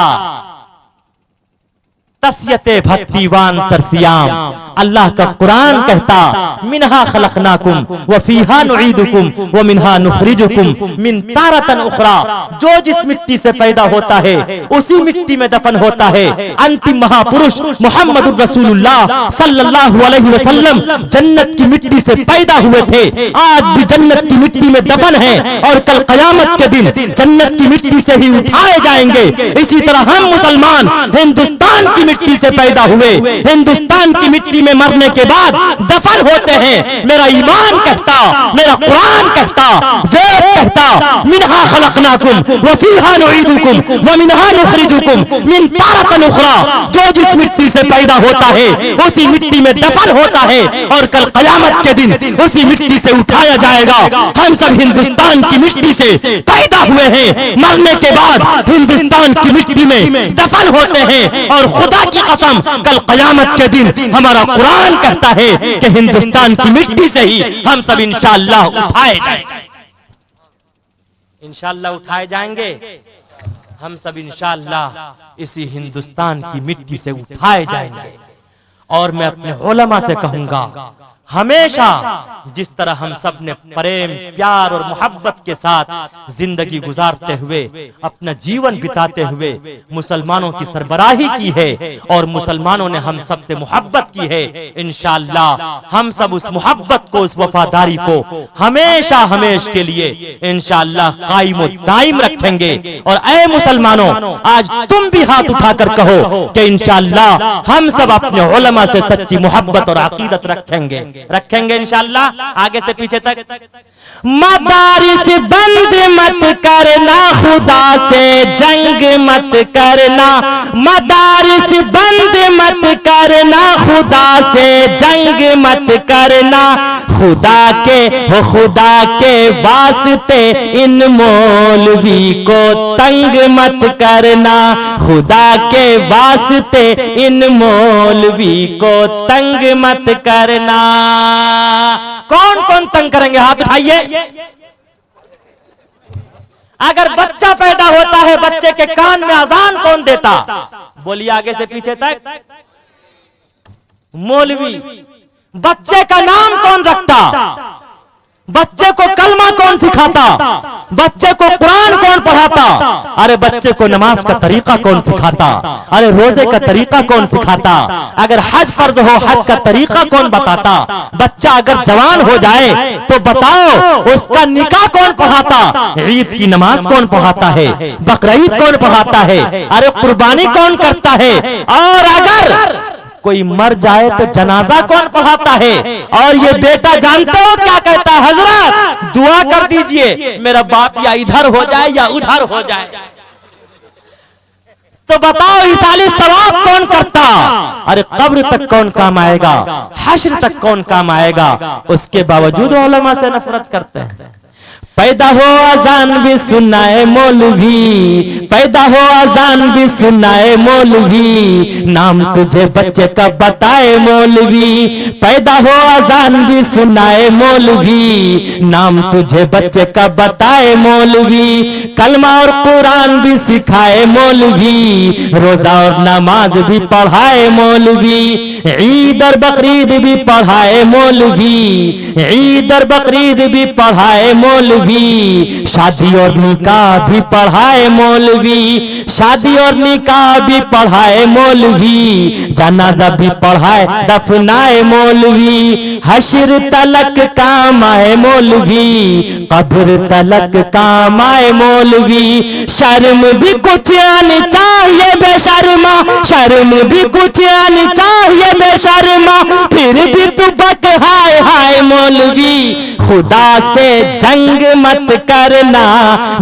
तस्यते भक्तिवान सरसियाम, अल्लाह का कुरान कहता, मिनहा खलकनाकुम व फीहा नुईदुकुम व मिनहा नुखरिजुकुम मिन तारतन उखरा। जो जिस मिट्टी से पैदा होता है उसी मिट्टी में दफन होता है। अंतिम महापुरुष मोहम्मद रसूलुल्लाह सल्लल्लाहु अलैहि वसल्लम जन्नत की मिट्टी से पैदा हुए थे, आज भी जन्नत की मिट्टी में दफन है और कल कयामत के दिन जन्नत की मिट्टी से ही उठाए जाएंगे। इसी तरह हम मुसलमान हिंदुस्तान की मिट्टी से पैदा हुए, हिंदुस्तान की मिट्टी में मरने के बाद दफन होते हैं। मेरा ईमान कहता, मेरा कुरान कहता, वेद कहता, मिनहा खलकनाकुम व फीहा नुईदुकुम व मिनहा नुखरिजुकुम मिन तारतन उखरा। जो जिस मिट्टी से पैदा होता है उसी मिट्टी में दफन होता है और कल कयामत के दिन उसी मिट्टी से उठाया जाएगा। हम सब हिंदुस्तान की मिट्टी से पैदा हुए हैं, मरने के बाद हिंदुस्तान की मिट्टी में दफन होते हैं। और खुदा की कसम कल कयामत के दिन हमारा कुरान कहता है कि हिंदुस्तान की मिट्टी से ही हम सब इंशाअल्लाह उठाए जाएंगे, इंशाअल्लाह उठाए जाएंगे। हम सब इंशाअल्लाह इसी हिंदुस्तान की मिट्टी से उठाए जाएंगे। और मैं अपने उलमा से कहूंगा, हमेशा जिस तरह हम सब ने प्रेम, प्यार और मोहब्बत के साथ जिंदगी गुजारते हुए, अपना जीवन बिताते हुए मुसलमानों की सरबराही की है और मुसलमानों ने हम सब से मोहब्बत की है, इंशाअल्लाह हम सब उस मोहब्बत को, उस वफादारी को हमेशा हमेशा के लिए इंशाअल्लाह कायम और दायम रखेंगे। और ऐ मुसलमानों, आज तुम भी हाथ उठाकर कहो कि इंशाअल्लाह हम सब अपने उलमा से सच्ची मोहब्बत और अकीदत रखेंगे इंशाअल्लाह। आगे से पीछे तक मदारिस बंद मत करना, खुदा से जंग मत करना। मदारिस बंद मत करना, खुदा से जंग मत करना। खुदा के वास्ते इन मौलवी को तंग मत करना। खुदा के वास्ते इन मौलवी को तंग मत करना। कौन कौन तंग करेंगे? हाथ उठाइए। अगर बच्चा पैदा होता है, बच्चे के कान में अजान कौन देता? बोलिए आगे से पीछे तक। मौलवी। बच्चे का नाम कौन रखता? बच्चे को कलमा कौन सिखाता? बच्चे को कुरान कौन पढ़ाता? अरे बच्चे को नमाज का तरीका कौन सिखाता? अरे रोजे का तरीका कौन सिखाता? अगर हज फर्ज हो, हज का तरीका कौन बताता? बच्चा अगर जवान हो जाए तो बताओ उसका निकाह कौन पढ़ाता? ईद की नमाज कौन पढ़ाता है? बकरीद कौन पढ़ाता है? अरे कुर्बानी कौन करता है? और अगर कोई मर जाए तो जनाजा कौन पढ़ाता है? और ये बेटा जानते हो क्या कहता है? हजरत दुआ कर दीजिए मेरा बाप या इधर हो जाए या उधर हो जाए। तो बताओ इसाली सवाब कौन करता? अरे कब्र तक कौन काम आएगा? हश्र तक कौन काम आएगा? उसके बावजूद उलमा से नफरत करते हैं। पैदा हो अजान भी सुनाए मौलवी, पैदा हो अजान भी सुनाए मौलवी, नाम तुझे बच्चे का बताए मौलवी। पैदा हो अजान भी सुनाए मौलवी, नाम तुझे बच्चे का बताए मौलवी। कलमा और कुरान भी सिखाए मौलवी, रोजा और नमाज भी पढ़ाए मौलवी। ईद और बकरीद भी पढ़ाए मौलवी, ईद और बकरीद भी पढ़ाए मौलवी। शादी और निकाह भी पढ़ाए मौलवी, शादी और निकाह भी पढ़ाए मौलवी। जनाजा भी पढ़ाए, दफनाए मौलवी। हश्र तलक काम आए मौलवी, कब्र तलक काम आए मौलवी। शर्म भी कुछ आनी चाहिए बेशर्मा, शर्म भी कुछ आनी चाहिए बेशर्मा। फिर फिर भी तू बक हाय हाय मौलवी, खुदा से जंग मत करना,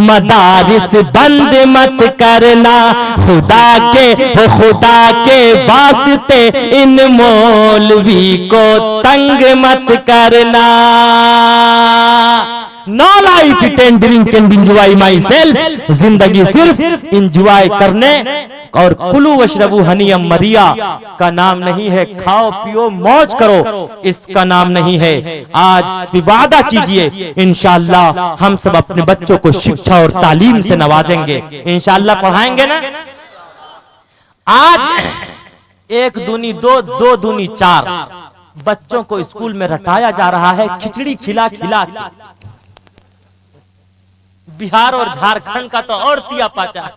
मदारिस बंद मत करना, खुदा के वास्ते इन मौलवी को तंग मत करना। No life ten drink and enjoy my self, जिंदगी सिर्फ एंजॉय करने और कुलू वशरबू हनीयम मरिया का नाम नहीं है, खाओ पियो मौज करो इसका नाम नहीं है। आज वादा कीजिए इंशाअल्लाह हम सब अपने बच्चों को शिक्षा और तालीम से नवाजेंगे, इंशाअल्लाह पढ़ाएंगे ना। आज 1 दूनी 2, 2 दूनी 4 बच्चों को स्कूल में रटाया जा रहा है खिचड़ी खिला खिला के। बिहार और झारखंड का तो और तिया पाचा।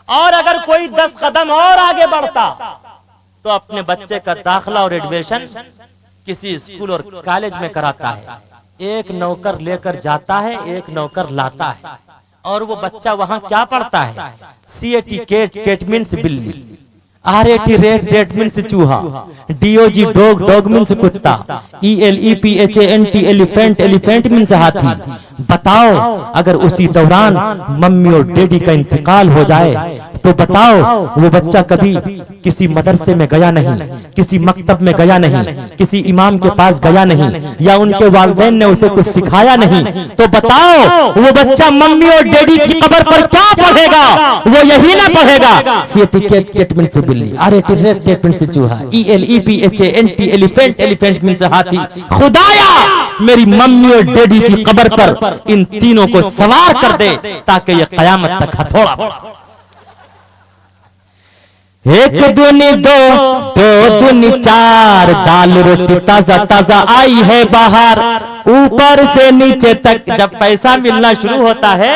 और अगर कोई 10 कदम और आगे बढ़ता तो अपने बच्चे का दाखिला और एडमिशन किसी स्कूल और कॉलेज में कराता है। एक नौकर लेकर जाता है, एक नौकर लाता है, और वो बच्चा वहां क्या पढ़ता है? CAT केट मीन्स बिल्ली, RAT रेट मीन्स चूहा, DOG डॉग मीन्स कुत्ता, ELEPHANT एलिफेंट मीन्स हाथी। बताओ अगर उसी दौरान मम्मी और डैडी का इंतकाल हो जाए तो बताओ वो बच्चा कभी किसी मदरसे में गया नहीं, किसी मकतब में गया नहीं, किसी इमाम के पास गया नहीं, या उनके वालिदैन ने उसे कुछ सिखाया नहीं, तो बताओ वो बच्चा मम्मी और डैडी की कब्र पर क्या पढ़ेगा? वो यही ना पढ़ेगा CAT केट मीन्स बिल्ली, RAT रेट मीन्स चूहा, ELEPHANT एलिफेंट मीन्स हाथी। खुदाया मेरी मम्मी और डैडी की कब्र पर इन तीनों को सवार कर दे ताकि ये कयामत तक हथौड़ा बन सके। 1 दूनी 2, 2 दूनी 4 दाल रोटी ताजा ताजा आई है बाहर, ऊपर से नीचे तक जब पैसा मिलना शुरू होता है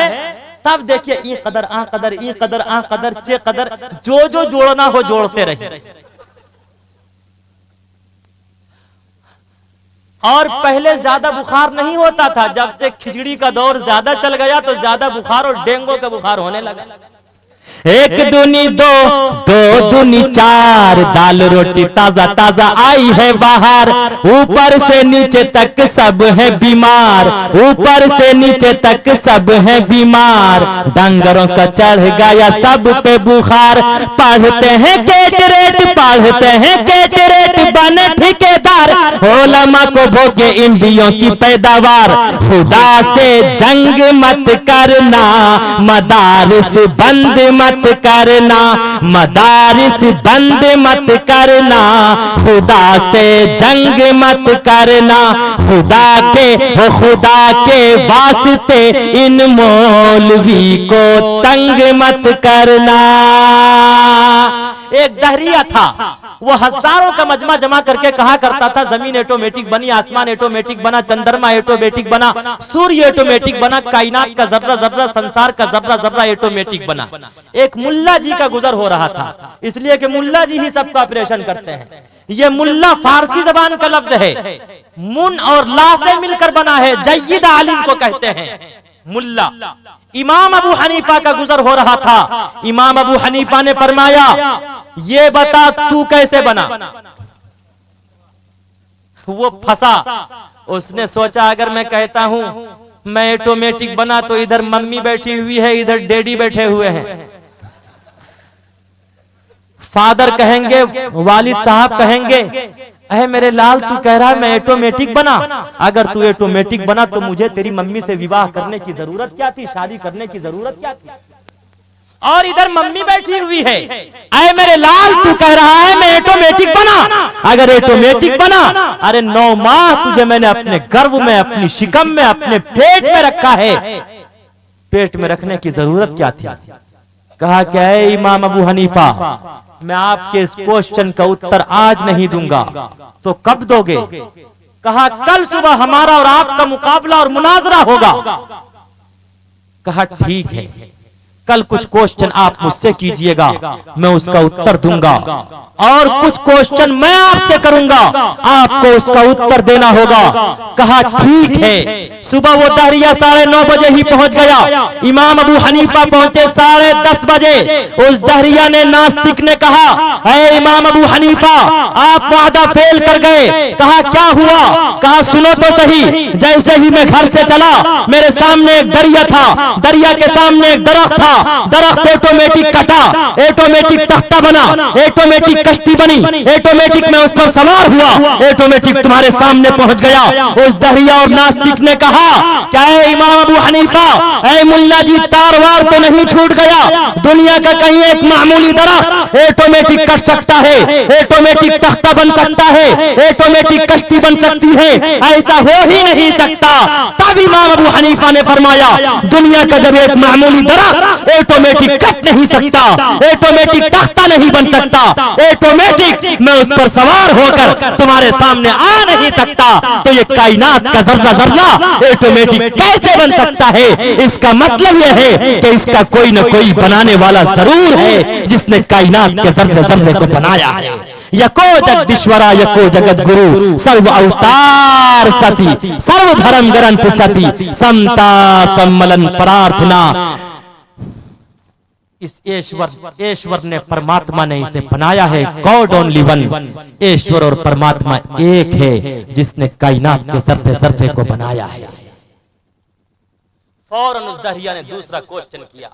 तब देखिए ई कदर आ कदर, ई कदर आ कदर, चे कदर, जो जो जोड़ना हो जोड़ते रहिए। और पहले ज्यादा बुखार नहीं होता था, जब से खिचड़ी का दौर ज्यादा चल गया तो ज्यादा बुखार और डेंगू का बुखार होने लगा। 1 दूनी 2, 2 दूनी 4 दाल रोटी ताजा ताजा आई है बाहर, ऊपर से नीचे तक सब है बीमार, ऊपर से नीचे तक सब है बीमार, डंगरों का चढ़ गया सब पे बुखार, पढ़ते हैं केट रेट, पढ़ते हैं केट रेट, बने ठेकेदार, उलमा को भोगे इंडियों की पैदावार, खुदा से जंग मत करना, मदारिस बंद मत करना, मदारिस बंद मत करना, खुदा से जंग मत करना, खुदा के वास्ते इन मौलवी को तंग मत करना। एक दहरिया था, वो हजारों का मजमा जमा करके कहा करता था जमीन ऑटोमेटिक बनी, आसमान ऑटोमेटिक बना, चंद्रमा ऑटोमेटिक बना, सूर्य ऑटोमेटिक बना, कायनात का जर्रा जर्रा, संसार का जर्रा जर्रा ऑटोमेटिक बना। एक मुल्ला जी का गुजर हो रहा था, इसलिए कि मुल्ला जी ही सबका ऑपरेशन करते हैं। ये मुल्ला फारसी जबान का लफ्ज है, मुन और ला से मिलकर बना है, जय्यद आलिम को कहते हैं मुल्ला। इमाम अबू हनीफा का गुजर हो रहा था, इमाम अबू हनीफा ने फरमाया ये बता तू कैसे बना? वो फंसा, उसने सोचा अगर मैं कहता हूं मैं ऑटोमेटिक बना तो इधर मम्मी बैठी हुई है, इधर डैडी बैठे हुए हैं, फादर कहेंगे, वालिद साहब कहेंगे अरे मेरे लाल तू कह रहा है मैं ऑटोमेटिक बना, अगर तू ऑटोमेटिक बना तो मुझे तेरी मम्मी से विवाह करने की जरूरत क्या थी, शादी करने की जरूरत क्या थी? और इधर मम्मी बैठी हुई है, अरे मेरे लाल तू कह रहा है मैं ऑटोमेटिक बना, अगर ऑटोमेटिक बना, अरे 9 माह तुझे मैंने अपने गर्भ में, अपनी शिकम में, अपने पेट में रखा है, पेट में रखने की जरूरत क्या थी? कहा क्या है इमाम अबू हनीफा, मैं आपके इस क्वेश्चन का उत्तर आज नहीं दूंगा, तो कब दोगे? कहा कल सुबह हमारा और आपका मुकाबला और मुनाजरा होगा। कहा ठीक है, कल कुछ क्वेश्चन आप मुझसे कीजिएगा, मैं उसका उत्तर दूंगा, और कुछ क्वेश्चन मैं आपसे करूंगा, आपको उसका उत्तर देना होगा। कहा ठीक है। सुबह वो दहरिया 9:30 बजे ही पहुंच गया। इमाम अबू हनीफा पहुंचे 10:30 बजे। उस दहरिया ने, नास्तिक ने कहा, ऐ इमाम अबू हनीफा, आप वादा फेल कर गए। कहा क्या हुआ? कहा सुनो तो सही। जैसे ही मैं घर से चला, मेरे सामने एक दरिया था, दरिया के सामने एक दरख्त था, दरख्त ऑटोमेटिक कटा, ऑटोमेटिक तख्ता बना, ऑटोमेटिक कश्ती बनी, ऑटोमेटिक मैं उस पर सवार हुआ, ऑटोमेटिक तुम्हारे सामने पहुंच गया। उस दहरिया और नास्तिक ने कहा, क्या है इमाम अबू हनीफा, ऐ मुल्ला जी, तार वार तो नहीं छूट गया? दुनिया का कहीं एक मामूली दरख्त ऑटोमेटिक कट सकता है, ऑटोमेटिक तख्ता बन सकता है, ऑटोमेटिक कश्ती बन सकती है? ऐसा हो ही नहीं सकता। तब इमाम अबू हनीफा ने फरमाया, दुनिया का जब एक मामूली दरख्त ऑटोमेटिक कट नहीं सकता, ऑटोमेटिक तख्ता नहीं बन सकता, ऑटोमेटिक मैं उस पर सवार होकर तुम्हारे सामने आ नहीं सकता, तो ये कायनात का जर्रा जर्रा ऑटोमेटिक कैसे बन सकता है? इसका मतलब यह है कि इसका कोई न कोई बनाने वाला जरूर है, जिसने कायनात के जर्रे जर्रे को बनाया है। यको जगदीश्वरा यको जगत गुरु, सर्व अवतार सती, सर्व धर्म ग्रंथ सती, समता सम्मलन प्रार्थना। इस ईश्वर ने, परमात्मा ने इसे बनाया है। गॉड ओनली वन, ईश्वर और परमात्मा एक है, जिसने कायनात के सर्फे सर्फे को बनाया है। फौरन उस दरिया ने दूसरा क्वेश्चन किया,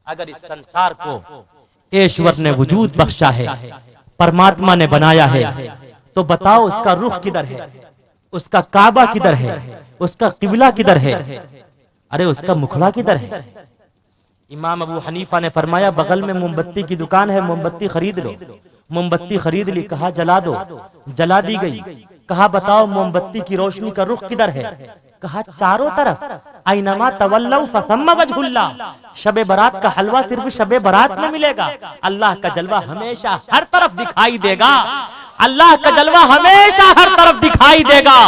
अगर इस संसार को ईश्वर ने वजूद बख्शा है, परमात्मा ने बनाया है, तो बताओ उसका रुख किधर है, उसका काबा किधर है, उसका किबला किधर है, अरे उसका मुखड़ा किधर है? इमाम अबू हनीफा ने फरमाया, बगल में मोमबत्ती की दुकान है, मोमबत्ती खरीद लो। मोमबत्ती खरीद ली। कहा जला दो, जला दी गई। कहा बताओ मोमबत्ती की रोशनी का रुख किधर है? कहा चारों तरफ, ऐनमा तवल्लौ फसम्मा वजहुल्लाह। शबे बारात का हलवा सिर्फ शबे बारात में मिलेगा, अल्लाह का जलवा हमेशा हर तरफ दिखाई देगा, अल्लाह का जलवा हमेशा हर तरफ दिखाई देगा।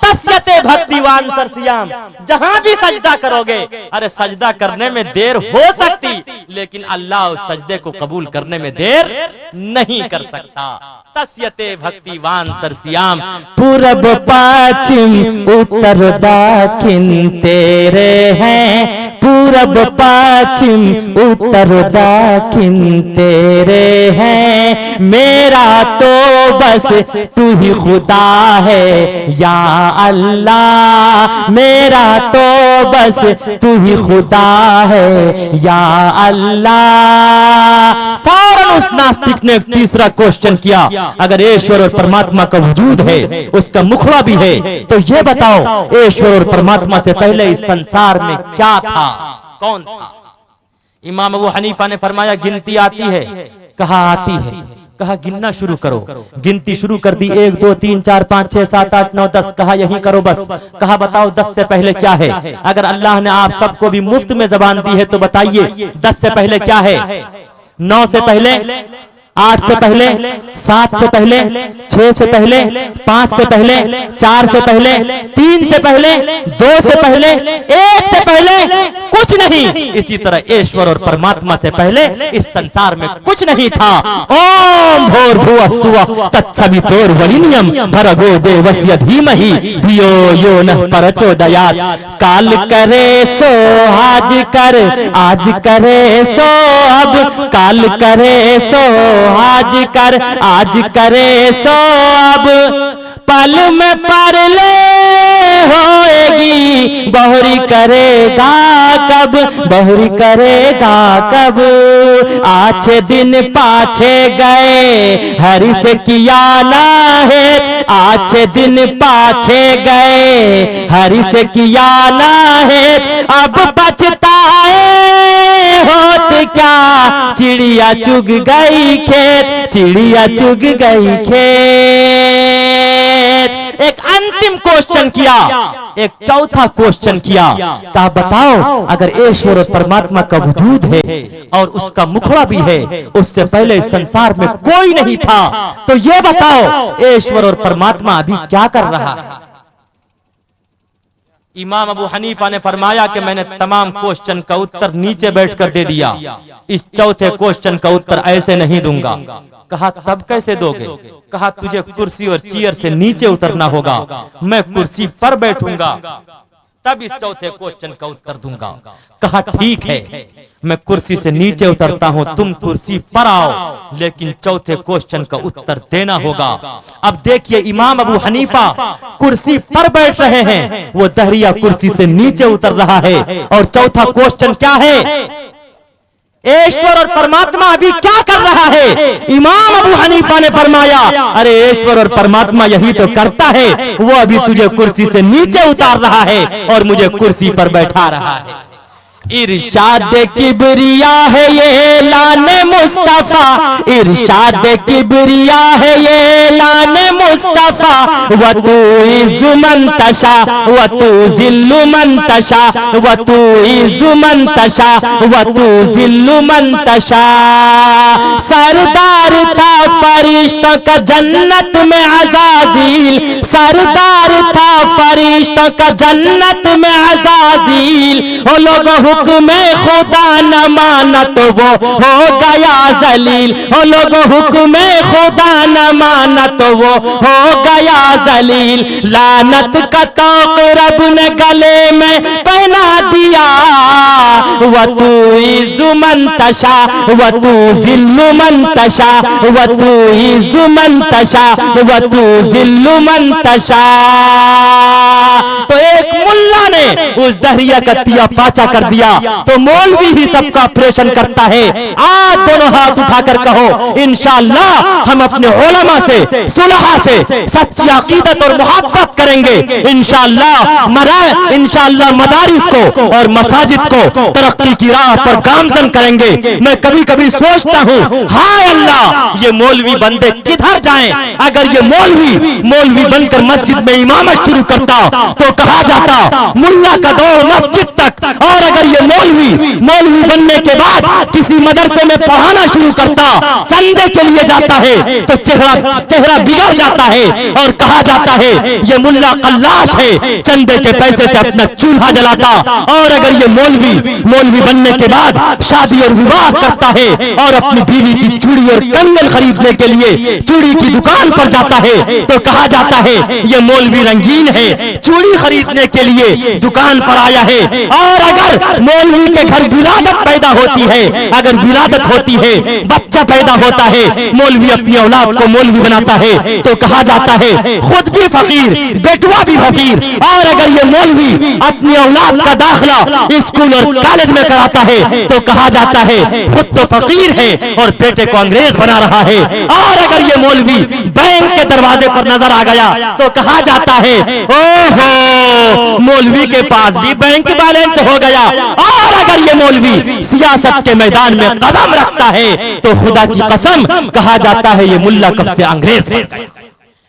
तस्यते भक्तिवान सरसियाम, जहां भी सजदा करोगे, अरे सजदा करने में देर हो सकती, लेकिन अल्लाह उस सजदे को कबूल करने में देर नहीं कर सकता। तस्यते भक्तिवान सरसियाम, पूरब पश्चिम उत्तर दक्षिण तेरे हैं, पूरब पश्चिम उत्तर दक्षिण तेरे हैं, मेरा तो बस तू ही खुदा है या अल्लाह, मेरा तो बस तू ही खुदा है या अल्लाह। फौरन उस नास्तिक ने तीसरा क्वेश्चन किया, अगर ईश्वर और परमात्मा का वजूद है, उसका मुखड़ा भी है, तो ये बताओ ईश्वर और परमात्मा से पहले इस संसार में क्या था, कौन था? इमाम अबू हनीफा ने फरमाया, गिनती आती है। कहा आती है। कहा गिनना शुरू करो। गिनती शुरू कर दी, 1 2 3 4 5 6 7 8 9 10। कहा यही करो बस। कहा बताओ 10 से पहले क्या है? अगर अल्लाह ने आप सबको भी मुफ्त में जबान दी है तो बताइए 10 से पहले क्या है? 9 से पहले, 8 से पहले, 7 से पहले, 6 से पहले, 5 से पहले, 4 से पहले, 3 से पहले, 2 से पहले, 1 से पहले कुछ नहीं। इसी तरह ईश्वर और परमात्मा से पहले इस संसार में कुछ नहीं था। ओम भूर्भुवः स्वः तत्सवितुर्वरेण्यं भर्गो देवस्य धीमहि धियो यो नः प्रचोदयात्। काल करे सो आज कर, आज करे सो अब, काल करे सो आज कर, आज करे सो अब, पल में परले होएगी, बहुरी करेगा कब, बहुरी करेगा कब। आछे दिन पाछे गए, हरि से किया ना है, आछे दिन पाछे गए, हरि से किया ना है, अब पछताए होत क्या, चिड़िया चुग गई खेत, चिड़िया चुग गई खेत। एक अंतिम क्वेश्चन किया, एक चौथा क्वेश्चन किया। कहा बताओ अगर ईश्वर और परमात्मा का वजूद है और उसका मुखड़ा भी है, उससे पहले इस संसार में कोई नहीं था, तो ये बताओ ईश्वर और परमात्मा अभी क्या कर रहा है? इमाम अबू हनीफा ने फरमाया कि मैंने तमाम क्वेश्चन का उत्तर नीचे बैठकर दे दिया, इस चौथे क्वेश्चन का उत्तर ऐसे नहीं दूंगा। कहा तब कैसे दोगे? कहा तुझे कुर्सी और चेयर से नीचे उतरना होगा, मैं कुर्सी पर बैठूंगा तब इस चौथे क्वेश्चन का उत्तर दूंगा। कहा ठीक है, मैं कुर्सी से नीचे उतरता हूं, तुम कुर्सी पर आओ, लेकिन चौथे क्वेश्चन का उत्तर देना होगा। अब देखिए इमाम अबू हनीफा कुर्सी पर बैठ रहे हैं, वो दहरिया कुर्सी से नीचे उतर रहा है। और चौथा क्वेश्चन क्या है? ईश्वर और परमात्मा अभी क्या कर रहा है? इमाम अबू हनीफा ने फरमाया, अरे ईश्वर और परमात्मा यही तो करता है, वो अभी तुझे कुर्सी से नीचे उतार रहा है और मुझे कुर्सी पर बैठा रहा है। इरशाद किबरिया है ये लाने मुस्तफा, इरशाद किबरिया है ये लाने मुस्तफा, व तू इज़्ज़ु मन तशा व तू ज़िल्लु मन तशा, व तू इज़्ज़ु मन तशा व तू ज़िल्लु मन तशा। सरदार था फरिश्तों का जन्नत में अज़ाज़ील, सरदार था फरिश्तों का जन्नत में अज़ाज़ील, ओ लोग हुक्म खुदा न माना तो वो हो गया जलील, ओ लोगों हुक्म खुदा न माना तो वो हो गया जलील। लानत का तौक रब ने गले में पहना दिया, व तू इज़्ज़ु मन तशा व तू ज़िल्लु मन तशा, व तू इज़्ज़ु मन तशा व तू ज़िल्लु मन तशा। तो एक मुल्ला ने उस दहरिया का तिया पाचा कर दिया, तो मौलवी ही सबका ऑपरेशन करता है। आज दोनों हाथ उठाकर कहो इंशाअल्लाह हम अपने उलमा से सुलहा से सच्ची अकीदत और मोहब्बत करेंगे। इंशाअल्लाह मदारिस को और मसाजिद को तरक्की की राह पर गामजन करेंगे। मैं कभी कभी सोचता हूँ, हाय अल्लाह ये मौलवी बंदे किधर जाएं? अगर ये मौलवी बनकर मस्जिद में इमामत शुरू करता तो कहा जाता मुल्ला का दौर मस्जिद तक, और अगर ये मौलवी बनने के बाद किसी मदरसे में पढ़ाना शुरू करता, चंदे के लिए जाता है तो चेहरा बिगड़ जाता है और कहा जाता है ये मुल्ला कल्लाश है, चंदे के पैसे से अपना चूल्हा जलाता। और अगर ये मौलवी बनने के बाद शादी और विवाह करता है और अपनी बीवी की चूड़ी और कंगन खरीदने के लिए चूड़ी की दुकान पर जाता है तो कहा जाता है ये मौलवी रंगीन है, चूड़ी खरीदने के लिए दुकान पर आया है। और अगर मौलवी के घर विलादत पैदा होती है, अगर विलादत होती है, बच्चा पैदा होता है, मौलवी अपनी औलाद को मौलवी बनाता है तो कहा जाता है खुद भी फकीर, बेटवा भी फकीर। और अगर ये मौलवी अपनी औलाद का दाखिला स्कूल और कॉलेज में कराता है तो कहा जाता है खुद तो फकीर है और बेटे को अंग्रेज बना रहा है। और अगर ये मौलवी बैंक के दरवाजे पर नजर आ गया तो कहा जाता है ओहो मौलवी के पास भी बैंक बैलेंस हो गया। और अगर ये मौलवी सियासत के मैदान में कदम रखता है तो खुदा की कसम कहा जाता है ये मुल्ला कब से अंग्रेज बन गया।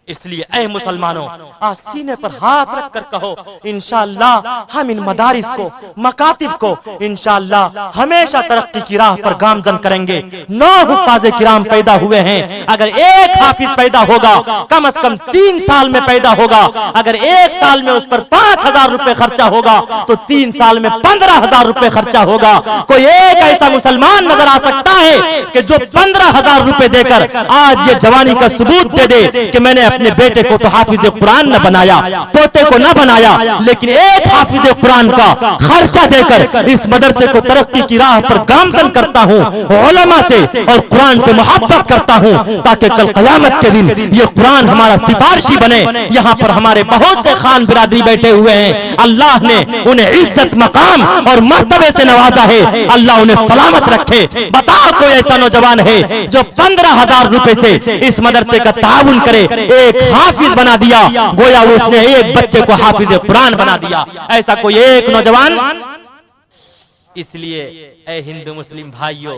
इसलिए ऐ मुसलमानों आज सीने पर हाथ रखकर कहो इंशाअल्लाह हम इन मदारिस को मकातिब को इंशाअल्लाह हमेशा तरक्की की राह पर गामजन करेंगे। 9 हुफ्फाज़े किराम पैदा हुए हैं, अगर एक हाफिज पैदा होगा कम से कम 3 साल में पैदा होगा। अगर 1 साल में उस पर 5,000 रुपए खर्चा होगा तो 3 साल में 15,000 रुपए खर्चा होगा। कोई एक ऐसा मुसलमान नजर आ सकता है कि जो 15,000 रुपए देकर आज ये जवानी का सबूत दे दे कि मैंने अपने बेटे को तो हाफिज कुरान न बनाया, पोते को न बनाया, लेकिन एक हाफिज कुरान का खर्चा देकर इस मदरसे को तरक्की की राह पर गामजन करता हूँ, उलमा से और कुरान से मोहब्बत करता हूँ ताकि कल क़यामत के दिन ये कुरान हमारा सिफारिशी बने। यहाँ पर हमारे बहुत से खान बिरादरी बैठे हुए हैं, अल्लाह ने उन्हें इज्जत मकाम और मर्तबे से नवाजा है, अल्लाह उन्हें सलामत रखे। बताओ कोई ऐसा नौजवान है जो 15,000 रुपए से इस मदरसे का ताउन करे, एक हाफिज बना दिया, गोया उसने एक बच्चे को हाफिज कुरान बना दिया। ऐसा कोई एक नौजवान। इसलिए ए हिंदू मुस्लिम भाइयों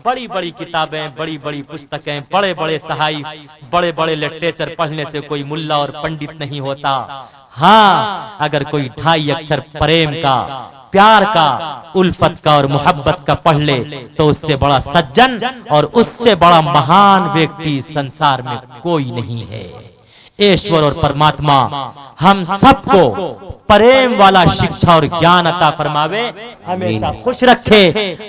बड़ी बड़ी किताबें, बड़ी बड़ी पुस्तकें, बड़े बड़े सहाइफ, बड़े बड़े लिटरेचर पढ़ने से कोई मुल्ला और पंडित नहीं होता। हाँ अगर कोई 2.5 अक्षर प्रेम का, प्यार का, उल्फत का और मोहब्बत का पढ़ ले तो उससे बड़ा सज्जन और उससे बड़ा महान व्यक्ति संसार में कोई नहीं है। ईश्वर और परमात्मा हम सबको प्रेम वाला शिक्षा और ज्ञान अता फरमावे, हमेशा खुश रखे,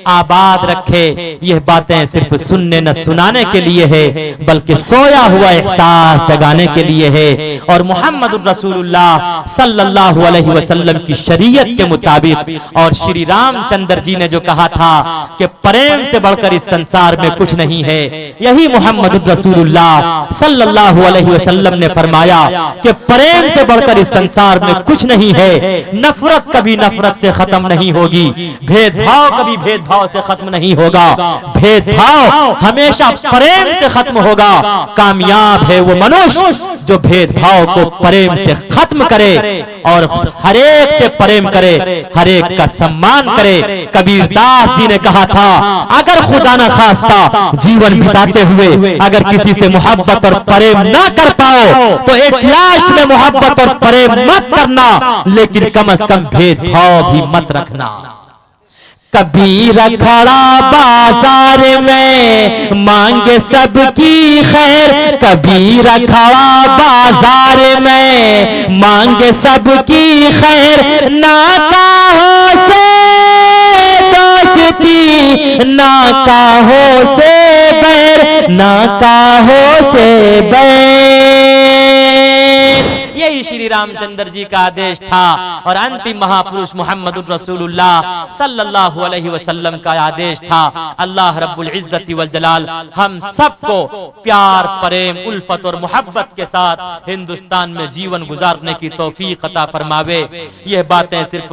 आबाद रखे। यह बातें सिर्फ सुनने न सुनाने के लिए है, बल्कि सोया हुआ एहसास जगाने के लिए है। और मोहम्मद रसूलुल्लाह सल्लल्लाहु अलैहि वसल्लम की शरीयत के मुताबिक, और श्री रामचंद्र जी ने जो कहा था कि प्रेम से बढ़कर इस संसार में कुछ नहीं है, यही मोहम्मद रसूलुल्लाह सल्लल्लाहु अलैहि वसल्लम ने फरमाया कि प्रेम से बढ़कर इस संसार में कुछ नहीं है। नफरत कभी नफरत से खत्म नहीं होगी, भेदभाव कभी भेदभाव से खत्म नहीं होगा, भेदभाव हमेशा प्रेम से खत्म होगा। कामयाब है वो मनुष्य जो भेदभाव को प्रेम से खत्म करे और हरेक से प्रेम करे, हरेक का सम्मान करे। कबीरदास जी ने कहा था, अगर खुदा न खास्ता जीवन बिताते हुए अगर किसी से मोहब्बत और प्रेम ना कर पाओ तो एक लास्ट में मोहब्बत और प्रेम मत करना, लेकिन कम से कम भेदभाव भी मत रखना। कबीर खड़ा बाजार में मांगे सबकी खैर, कबीर खड़ा बाजार में मांगे सबकी खैर, नाकाहों से दोस्ती नाकाहों से बैर, नाकाहों से बैर। यही श्री रामचंद्र जी का आदेश था और अंतिम महापुरुष मोहम्मद रसूलुल्लाह सल्लल्लाहु अलैहि वसल्लम का आदेश था। अल्लाह रब्बुल इज्जति वल जलाल हम सबको प्यार, प्रेम, उल्फत और मोहब्बत के साथ हिंदुस्तान में जीवन गुजारने की तौफीक अता फरमावे। यह बातें सिर्फ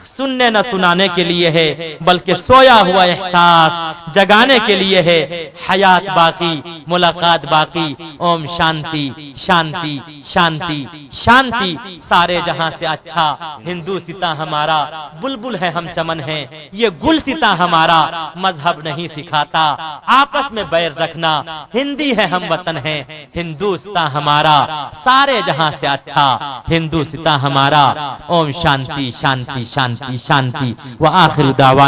सुनने न सुनाने के लिए है, बल्कि सोया हुआ एहसास जगाने के लिए है। हयात बाकी, मुलाकात बाकी। ओम शांति शांति शांति शांति। सारे जहां से अच्छा हिंदू सिता हमारा, बुलबुल है हम चमन है, ये गुल सिता हमारा, मजहब नहीं सिखाता आपस में बैर रखना, हिंदी है हम वतन है, हिंदुस्ता हमारा, सारे जहां से अच्छा हिंदू सिता हमारा। ओम शांति शांति शांति शांति। व आखिर दावा।